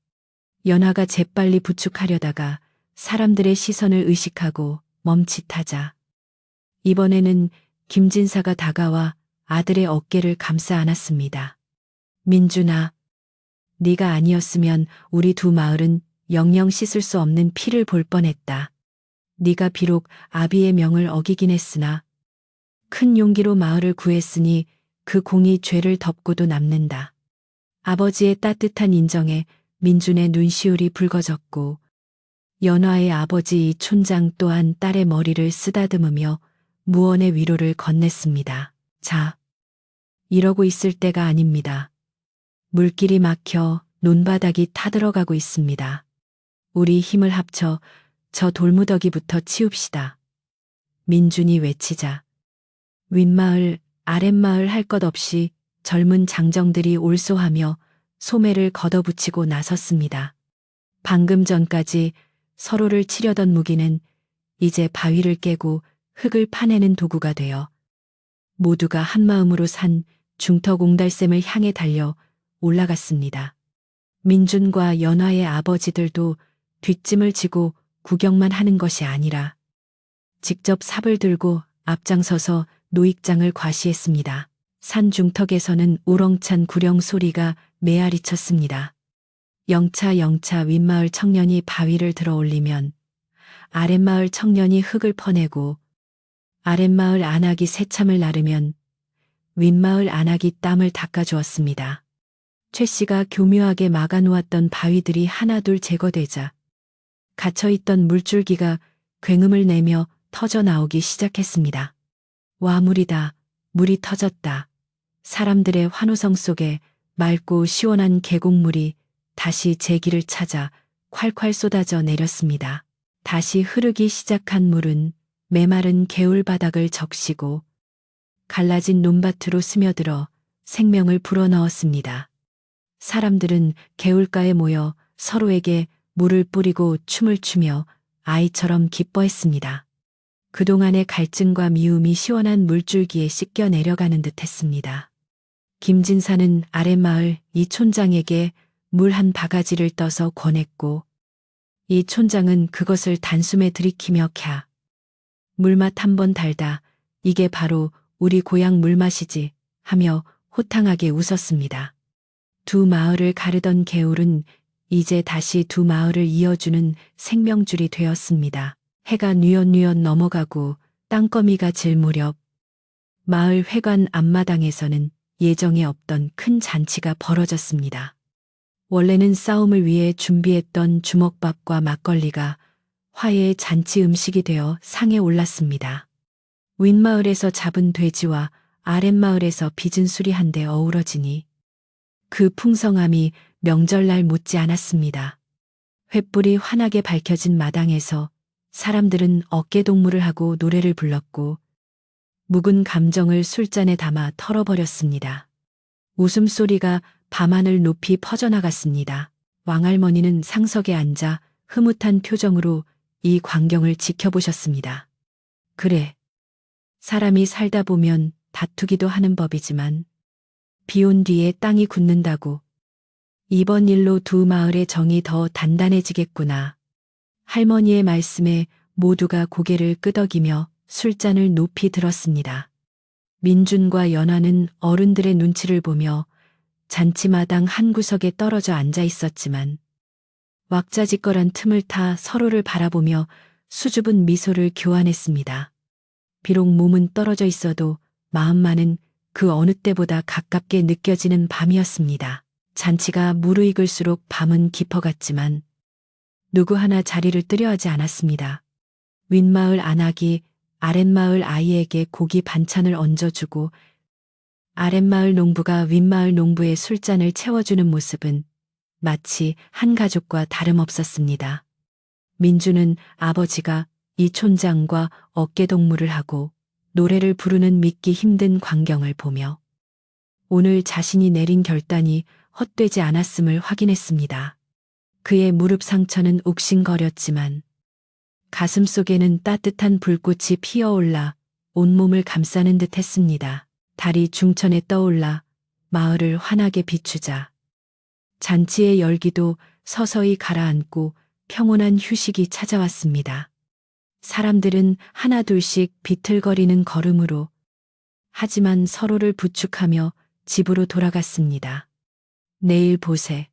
연화가 재빨리 부축하려다가 사람들의 시선을 의식하고 멈칫하자 이번에는 김진사가 다가와 아들의 어깨를 감싸 안았습니다. 민준아, 네가 아니었으면 우리 두 마을은 영영 씻을 수 없는 피를 볼 뻔했다. 네가 비록 아비의 명을 어기긴 했으나 큰 용기로 마을을 구했으니 그 공이 죄를 덮고도 남는다. 아버지의 따뜻한 인정에 민준의 눈시울이 붉어졌고 연화의 아버지 이 촌장 또한 딸의 머리를 쓰다듬으며 무언의 위로를 건넸습니다. 자, 이러고 있을 때가 아닙니다. 물길이 막혀 논바닥이 타들어가고 있습니다. 우리 힘을 합쳐 저 돌무더기부터 치웁시다. 민준이 외치자 윗마을, 아랫마을 할 것 없이 젊은 장정들이 올소하며 소매를 걷어붙이고 나섰습니다. 방금 전까지 서로를 치려던 무기는 이제 바위를 깨고 흙을 파내는 도구가 되어 모두가 한마음으로 산 중터공달샘을 향해 달려 올라갔습니다. 민준과 연화의 아버지들도 뒷짐을 지고 구경만 하는 것이 아니라 직접 삽을 들고 앞장서서 노익장을 과시했습니다. 산 중턱에서는 우렁찬 구령 소리가 메아리쳤습니다. 영차 윗마을 청년이 바위를 들어 올리면 아랫마을 청년이 흙을 퍼내고 아랫마을 안악이 새참을 나르면 윗마을 안악이 땀을 닦아주었습니다. 최 씨가 교묘하게 막아놓았던 바위들이 하나둘 제거되자 갇혀있던 물줄기가 굉음을 내며 터져 나오기 시작했습니다. 와, 물이다. 물이 터졌다. 사람들의 환호성 속에 맑고 시원한 계곡물이 다시 제 길을 찾아 콸콸 쏟아져 내렸습니다. 다시 흐르기 시작한 물은 메마른 개울 바닥을 적시고 갈라진 논밭으로 스며들어 생명을 불어넣었습니다. 사람들은 개울가에 모여 서로에게 물을 뿌리고 춤을 추며 아이처럼 기뻐했습니다. 그동안의 갈증과 미움이 시원한 물줄기에 씻겨 내려가는 듯 했습니다. 김진사는 아랫마을 이 촌장에게 물 한 바가지를 떠서 권했고 이 촌장은 그것을 단숨에 들이키며 캬. 물맛 한번 달다. 이게 바로 우리 고향 물맛이지 하며 호탕하게 웃었습니다. 두 마을을 가르던 개울은 이제 다시 두 마을을 이어주는 생명줄이 되었습니다. 해가 뉘엿뉘엿 넘어가고 땅거미가 질 무렵 마을 회관 앞마당에서는 예정에 없던 큰 잔치가 벌어졌습니다. 원래는 싸움을 위해 준비했던 주먹밥과 막걸리가 화해의 잔치 음식이 되어 상에 올랐습니다. 윗마을에서 잡은 돼지와 아랫마을에서 빚은 술이 한데 어우러지니 그 풍성함이 명절날 못지 않았습니다. 횃불이 환하게 밝혀진 마당에서 사람들은 어깨동무를 하고 노래를 불렀고 묵은 감정을 술잔에 담아 털어버렸습니다. 웃음소리가 밤하늘 높이 퍼져나갔습니다. 왕할머니는 상석에 앉아 흐뭇한 표정으로 이 광경을 지켜보셨습니다. 그래. 사람이 살다 보면 다투기도 하는 법이지만 비온 뒤에 땅이 굳는다고. 이번 일로 두 마을의 정이 더 단단해지겠구나. 할머니의 말씀에 모두가 고개를 끄덕이며 술잔을 높이 들었습니다. 민준과 연화는 어른들의 눈치를 보며 잔치마당 한 구석에 떨어져 앉아 있었지만 왁자지껄한 틈을 타 서로를 바라보며 수줍은 미소를 교환했습니다. 비록 몸은 떨어져 있어도 마음만은 그 어느 때보다 가깝게 느껴지는 밤이었습니다. 잔치가 무르익을수록 밤은 깊어갔지만 누구 하나 자리를 뜨려 하지 않았습니다. 윗마을 안악이 아랫마을 아이에게 고기 반찬을 얹어주고 아랫마을 농부가 윗마을 농부의 술잔을 채워주는 모습은 마치 한 가족과 다름없었습니다. 민주는 아버지가 이 촌장과 어깨동무를 하고 노래를 부르는 믿기 힘든 광경을 보며 오늘 자신이 내린 결단이 헛되지 않았음을 확인했습니다. 그의 무릎 상처는 욱신거렸지만 가슴 속에는 따뜻한 불꽃이 피어올라 온몸을 감싸는 듯 했습니다. 달이 중천에 떠올라 마을을 환하게 비추자 잔치의 열기도 서서히 가라앉고 평온한 휴식이 찾아왔습니다. 사람들은 하나둘씩 비틀거리는 걸음으로 하지만 서로를 부축하며 집으로 돌아갔습니다. 내일 보세.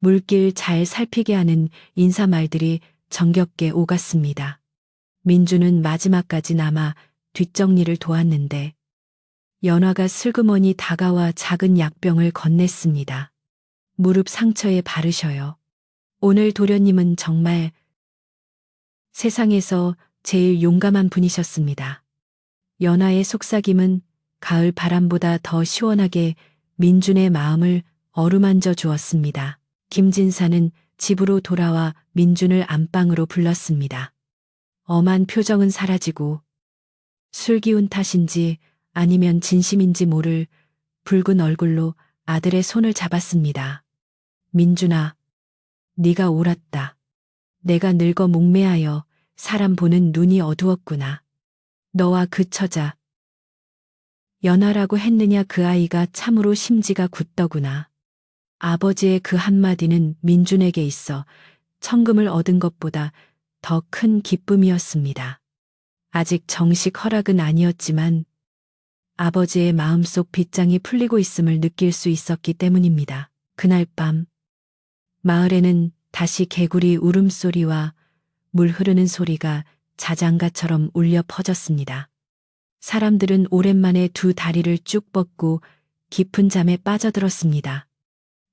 물길 잘 살피게 하는 인사말들이 정겹게 오갔습니다. 민주는 마지막까지 남아 뒷정리를 도왔는데 연화가 슬그머니 다가와 작은 약병을 건넸습니다. 무릎 상처에 바르셔요. 오늘 도련님은 정말 세상에서 제일 용감한 분이셨습니다. 연화의 속삭임은 가을 바람보다 더 시원하게 민준의 마음을 어루만져 주었습니다. 김진사는 집으로 돌아와 민준을 안방으로 불렀습니다. 엄한 표정은 사라지고 술기운 탓인지 아니면 진심인지 모를 붉은 얼굴로 아들의 손을 잡았습니다. 민준아, 네가 옳았다. 내가 늙어 목매하여 사람 보는 눈이 어두웠구나. 너와 그 처자. 연하라고 했느냐 그 아이가 참으로 심지가 굳더구나. 아버지의 그 한마디는 민준에게 있어 천금을 얻은 것보다 더 큰 기쁨이었습니다. 아직 정식 허락은 아니었지만 아버지의 마음속 빗장이 풀리고 있음을 느낄 수 있었기 때문입니다. 그날 밤 마을에는 다시 개구리 울음소리와 물 흐르는 소리가 자장가처럼 울려 퍼졌습니다. 사람들은 오랜만에 두 다리를 쭉 뻗고 깊은 잠에 빠져들었습니다.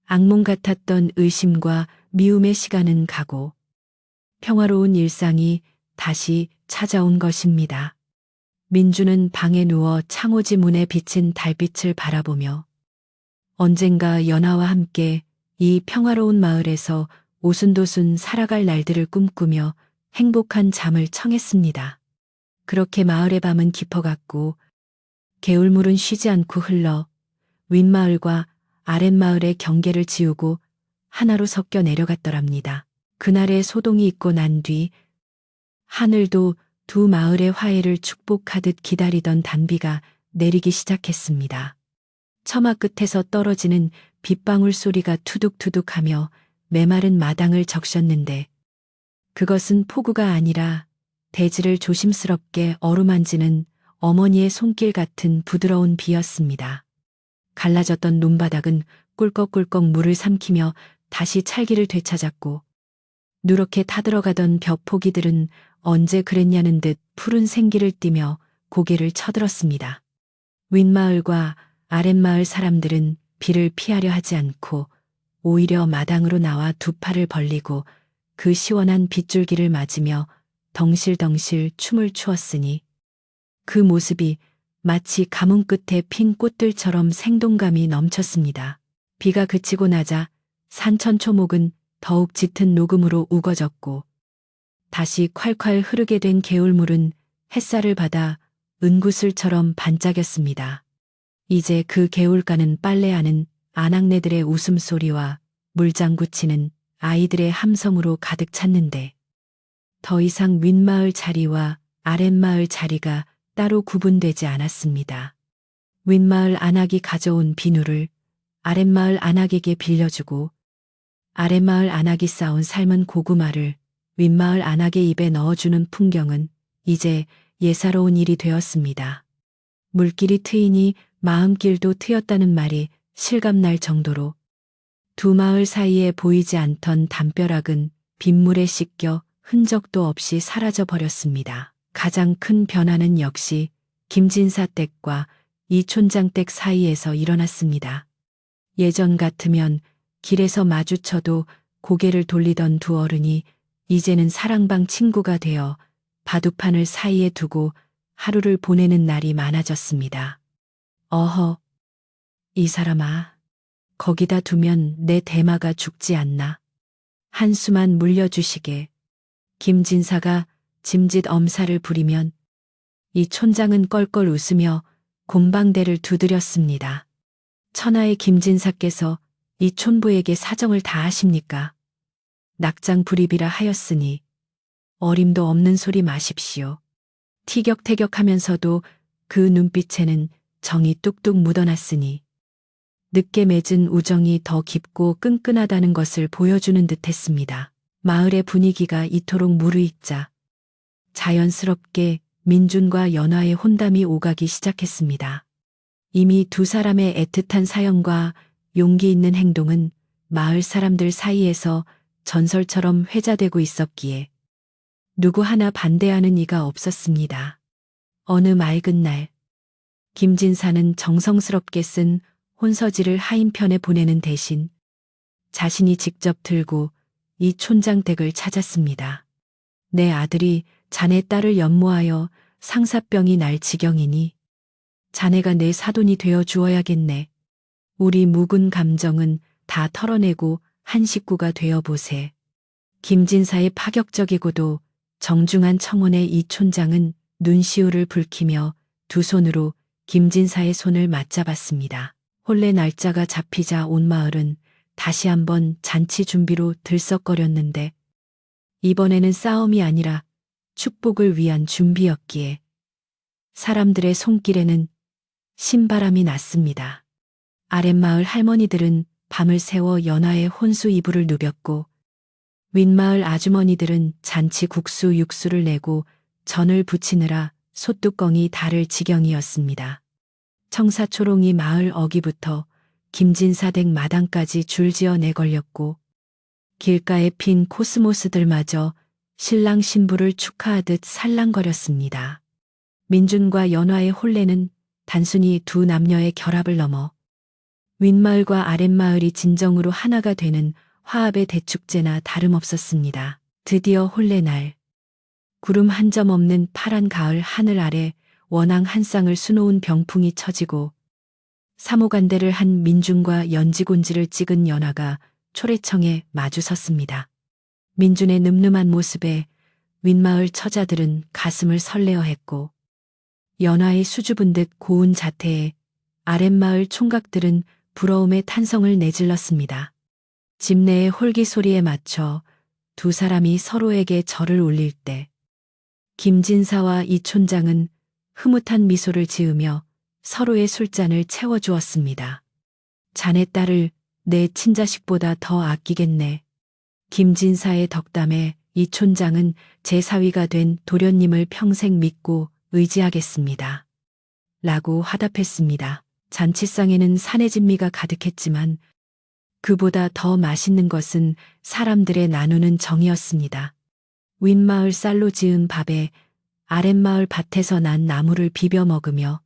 악몽 같았던 의심과 미움의 시간은 가고 평화로운 일상이 다시 찾아온 것입니다. 민주는 방에 누워 창호지 문에 비친 달빛을 바라보며 언젠가 연하와 함께 이 평화로운 마을에서 오순도순 살아갈 날들을 꿈꾸며 행복한 잠을 청했습니다. 그렇게 마을의 밤은 깊어갔고 개울물은 쉬지 않고 흘러 윗마을과 아랫마을의 경계를 지우고 하나로 섞여 내려갔더랍니다. 그날의 소동이 있고 난 뒤 하늘도 두 마을의 화해를 축복하듯 기다리던 단비가 내리기 시작했습니다. 처마 끝에서 떨어지는 빗방울 소리가 투둑투둑하며 메마른 마당을 적셨는데 그것은 폭우가 아니라 대지를 조심스럽게 어루만지는 어머니의 손길 같은 부드러운 비였습니다. 갈라졌던 논바닥은 꿀꺽꿀꺽 물을 삼키며 다시 찰기를 되찾았고 누렇게 타들어가던 벼포기들은 언제 그랬냐는 듯 푸른 생기를 띠며 고개를 쳐들었습니다. 윗마을과 아랫마을 사람들은 비를 피하려 하지 않고 오히려 마당으로 나와 두 팔을 벌리고 그 시원한 빗줄기를 맞으며 덩실덩실 춤을 추었으니 그 모습이 마치 가뭄 끝에 핀 꽃들처럼 생동감이 넘쳤습니다. 비가 그치고 나자 산천초목은 더욱 짙은 녹음으로 우거졌고 다시 콸콸 흐르게 된 개울물은 햇살을 받아 은구슬처럼 반짝였습니다. 이제 그 개울가는 빨래하는 아낙네들의 웃음소리와 물장구 치는 아이들의 함성으로 가득 찼는데 더 이상 윗마을 자리와 아랫마을 자리가 따로 구분되지 않았습니다. 윗마을 안악이 가져온 비누를 아랫마을 안악에게 빌려주고 아랫마을 안악이 쌓은 삶은 고구마를 윗마을 안악의 입에 넣어주는 풍경은 이제 예사로운 일이 되었습니다. 물길이 트이니 마음길도 트였다는 말이 실감날 정도로 두 마을 사이에 보이지 않던 담벼락은 빗물에 씻겨 흔적도 없이 사라져 버렸습니다. 가장 큰 변화는 역시 김진사 댁과 이촌장 댁 사이에서 일어났습니다. 예전 같으면 길에서 마주쳐도 고개를 돌리던 두 어른이 이제는 사랑방 친구가 되어 바둑판을 사이에 두고 하루를 보내는 날이 많아졌습니다. 어허, 이 사람아, 거기다 두면 내 대마가 죽지 않나. 한수만 물려주시게. 김진사가 짐짓 엄살을 부리면 이 촌장은 껄껄 웃으며 곰방대를 두드렸습니다. 천하의 김진사께서 이 촌부에게 사정을 다 하십니까? 낙장불입이라 하였으니 어림도 없는 소리 마십시오. 티격태격하면서도 그 눈빛에는 정이 뚝뚝 묻어났으니 늦게 맺은 우정이 더 깊고 끈끈하다는 것을 보여주는 듯했습니다. 마을의 분위기가 이토록 무르익자 자연스럽게 민준과 연화의 혼담이 오가기 시작했습니다. 이미 두 사람의 애틋한 사연과 용기 있는 행동은 마을 사람들 사이에서 전설처럼 회자되고 있었기에 누구 하나 반대하는 이가 없었습니다. 어느 맑은 날 김진사는 정성스럽게 쓴 혼서지를 하인편에 보내는 대신 자신이 직접 들고 이 촌장 댁을 찾았습니다. 내 아들이 자네 딸을 연모하여 상사병이 날 지경이니 자네가 내 사돈이 되어 주어야겠네. 우리 묵은 감정은 다 털어내고 한 식구가 되어 보세. 김진사의 파격적이고도 정중한 청혼에 이 촌장은 눈시울을 붉히며 두 손으로 김진사의 손을 맞잡았습니다. 혼례 날짜가 잡히자 온 마을은 다시 한번 잔치 준비로 들썩거렸는데 이번에는 싸움이 아니라 축복을 위한 준비였기에 사람들의 손길에는 신바람이 났습니다. 아랫마을 할머니들은 밤을 새워 연화의 혼수 이불을 누볐고 윗마을 아주머니들은 잔치 국수 육수를 내고 전을 부치느라 솥뚜껑이 닳을 지경이었습니다. 청사초롱이 마을 어귀부터 김진사 댁 마당까지 줄지어 내걸렸고 길가에 핀 코스모스들마저 신랑 신부를 축하하듯 살랑거렸습니다. 민준과 연화의 혼례는 단순히 두 남녀의 결합을 넘어 윗마을과 아랫마을이 진정으로 하나가 되는 화합의 대축제나 다름없었습니다. 드디어 혼례날, 구름 한 점 없는 파란 가을 하늘 아래 원앙 한 쌍을 수놓은 병풍이 쳐지고 사모간대를 한 민준과 연지곤지를 찍은 연화가 초래청에 마주섰습니다. 민준의 늠름한 모습에 윗마을 처자들은 가슴을 설레어했고 연화의 수줍은 듯 고운 자태에 아랫마을 총각들은 부러움의 탄성을 내질렀습니다. 집 내의 홀기 소리에 맞춰 두 사람이 서로에게 절을 올릴 때 김진사와 이 촌장은 흐뭇한 미소를 지으며 서로의 술잔을 채워주었습니다. 자네 딸을 내 친자식보다 더 아끼겠네. 김진사의 덕담에 이 촌장은 제 사위가 된 도련님을 평생 믿고 의지하겠습니다. 라고 화답했습니다. 잔치상에는 사내 진미가 가득했지만 그보다 더 맛있는 것은 사람들의 나누는 정이었습니다. 윗마을 쌀로 지은 밥에 아랫마을 밭에서 난 나물을 비벼 먹으며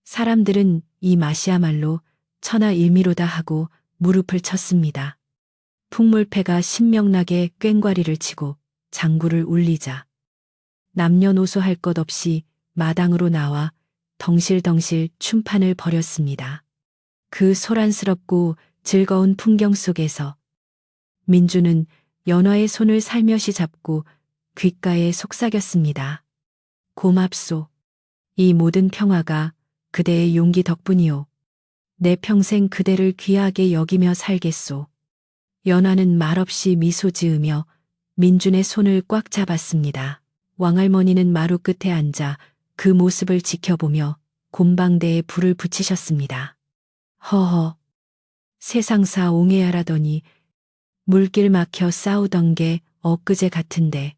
사람들은 이 맛이야말로 천하일미로다 하고 무릎을 쳤습니다. 풍물패가 신명나게 꽹과리를 치고 장구를 울리자 남녀노소 할 것 없이 마당으로 나와 덩실덩실 춤판을 벌였습니다. 그 소란스럽고 즐거운 풍경 속에서 민주는 연화의 손을 살며시 잡고 귓가에 속삭였습니다. 고맙소. 이 모든 평화가 그대의 용기 덕분이오. 내 평생 그대를 귀하게 여기며 살겠소. 연화는 말없이 미소 지으며 민준의 손을 꽉 잡았습니다. 왕할머니는 마루 끝에 앉아 그 모습을 지켜보며 곰방대에 불을 붙이셨습니다. 허허, 세상사 옹해야라더니 물길 막혀 싸우던 게 엊그제 같은데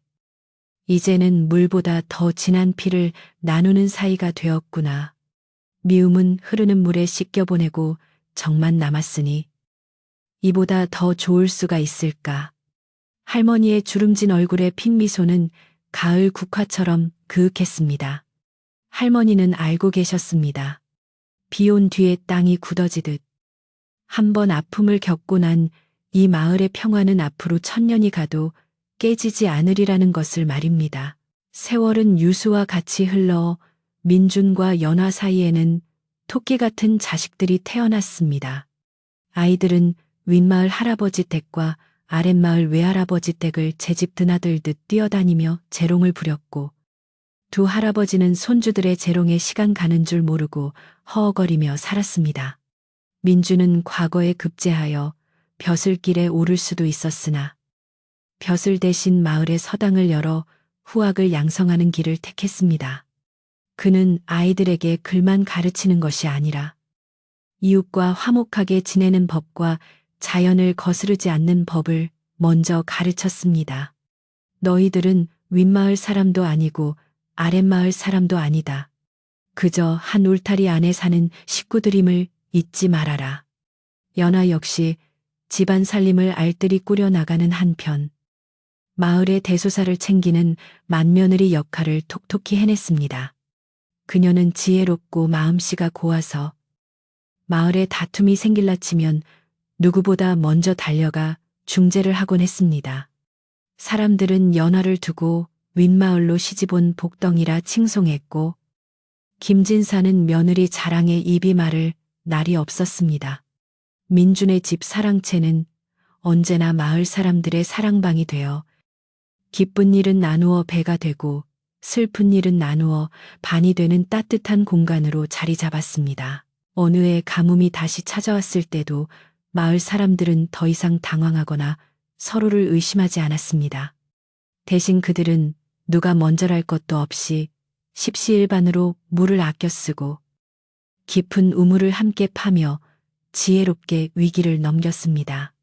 이제는 물보다 더 진한 피를 나누는 사이가 되었구나. 미움은 흐르는 물에 씻겨보내고 정만 남았으니 이보다 더 좋을 수가 있을까. 할머니의 주름진 얼굴의 핀 미소는 가을 국화처럼 그윽했습니다. 할머니는 알고 계셨습니다. 비온 뒤에 땅이 굳어지듯 한 번 아픔을 겪고 난 이 마을의 평화는 앞으로 1000년이 가도 깨지지 않으리라는 것을 말입니다. 세월은 유수와 같이 흘러 민준과 연화 사이에는 토끼 같은 자식들이 태어났습니다. 아이들은 윗마을 할아버지 댁과 아랫마을 외할아버지 댁을 제집 드나들듯 뛰어다니며 재롱을 부렸고 두 할아버지는 손주들의 재롱에 시간 가는 줄 모르고 허허거리며 살았습니다. 민주는 과거에 급제하여 벼슬길에 오를 수도 있었으나 벼슬 대신 마을의 서당을 열어 후학을 양성하는 길을 택했습니다. 그는 아이들에게 글만 가르치는 것이 아니라 이웃과 화목하게 지내는 법과 자연을 거스르지 않는 법을 먼저 가르쳤습니다. 너희들은 윗마을 사람도 아니고 아랫마을 사람도 아니다. 그저 한 울타리 안에 사는 식구들임을 잊지 말아라. 연화 역시 집안 살림을 알뜰히 꾸려나가는 한편 마을의 대소사를 챙기는 맏며느리 역할을 톡톡히 해냈습니다. 그녀는 지혜롭고 마음씨가 고와서 마을에 다툼이 생길라 치면 누구보다 먼저 달려가 중재를 하곤 했습니다. 사람들은 연화를 두고 윗마을로 시집온 복덩이라 칭송했고 김진사는 며느리 자랑에 입이 마를 날이 없었습니다. 민준의 집 사랑채는 언제나 마을 사람들의 사랑방이 되어 기쁜 일은 나누어 배가 되고 슬픈 일은 나누어 반이 되는 따뜻한 공간으로 자리 잡았습니다. 어느 해 가뭄이 다시 찾아왔을 때도 마을 사람들은 더 이상 당황하거나 서로를 의심하지 않았습니다. 대신 그들은 누가 먼저랄 것도 없이 십시일반으로 물을 아껴 쓰고 깊은 우물을 함께 파며 지혜롭게 위기를 넘겼습니다.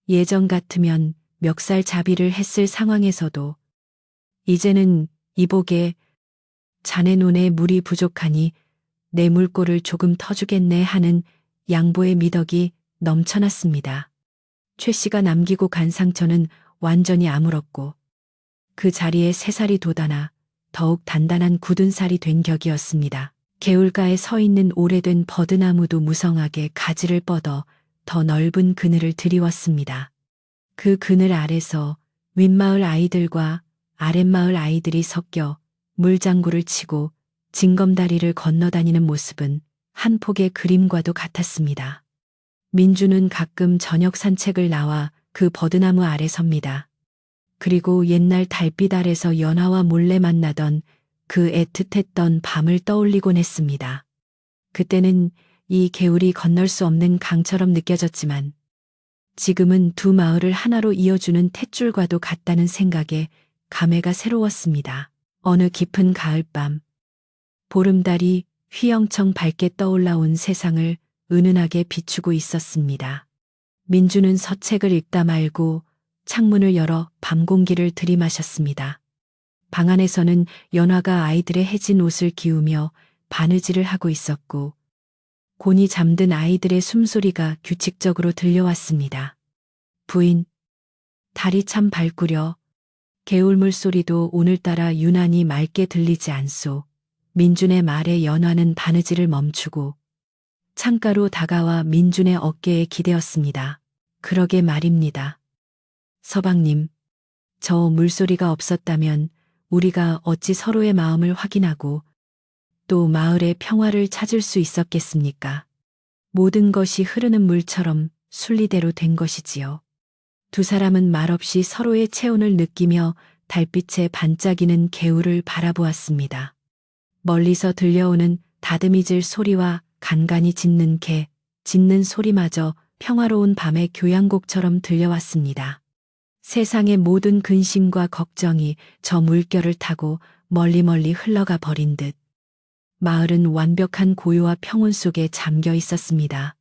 예전 같으면 멱살잡이를 했을 상황에서도 이제는 이복에 자네 논에 물이 부족하니 내 물꼬를 조금 터주겠네 하는 양보의 미덕이 넘쳐났습니다. 최 씨가 남기고 간 상처는 완전히 아물었고 그 자리에 새살이 돋아나 더욱 단단한 굳은 살이 된 격이었습니다. 개울가에 서 있는 오래된 버드나무도 무성하게 가지를 뻗어 더 넓은 그늘을 드리웠습니다. 그 그늘 아래서 윗마을 아이들과 아랫마을 아이들이 섞여 물장구를 치고 징검다리를 건너다니는 모습은 한 폭의 그림과도 같았습니다. 민주는 가끔 저녁 산책을 나와 그 버드나무 아래 섭니다. 그리고 옛날 달빛 아래서 연하와 몰래 만나던 그 애틋했던 밤을 떠올리곤 했습니다. 그때는 이 개울이 건널 수 없는 강처럼 느껴졌지만 지금은 두 마을을 하나로 이어주는 탯줄과도 같다는 생각에 감회가 새로웠습니다. 어느 깊은 가을밤, 보름달이 휘영청 밝게 떠올라온 세상을 은은하게 비추고 있었습니다. 민주는 서책을 읽다 말고 창문을 열어 밤 공기를 들이마셨습니다. 방 안에서는 연화가 아이들의 해진 옷을 기우며 바느질을 하고 있었고 곤히 잠든 아이들의 숨소리가 규칙적으로 들려왔습니다. 부인, 달이 참 밝구려. 개울물 소리도 오늘따라 유난히 맑게 들리지 않소. 민준의 말에 연화는 바느질을 멈추고 창가로 다가와 민준의 어깨에 기대었습니다. 그러게 말입니다. 서방님, 저 물소리가 없었다면 우리가 어찌 서로의 마음을 확인하고 또 마을의 평화를 찾을 수 있었겠습니까? 모든 것이 흐르는 물처럼 순리대로 된 것이지요. 두 사람은 말없이 서로의 체온을 느끼며 달빛에 반짝이는 개울을 바라보았습니다. 멀리서 들려오는 다듬이질 소리와 간간이 짖는 개, 짖는 소리마저 평화로운 밤의 교향곡처럼 들려왔습니다. 세상의 모든 근심과 걱정이 저 물결을 타고 멀리 흘러가 버린 듯 마을은 완벽한 고요와 평온 속에 잠겨 있었습니다.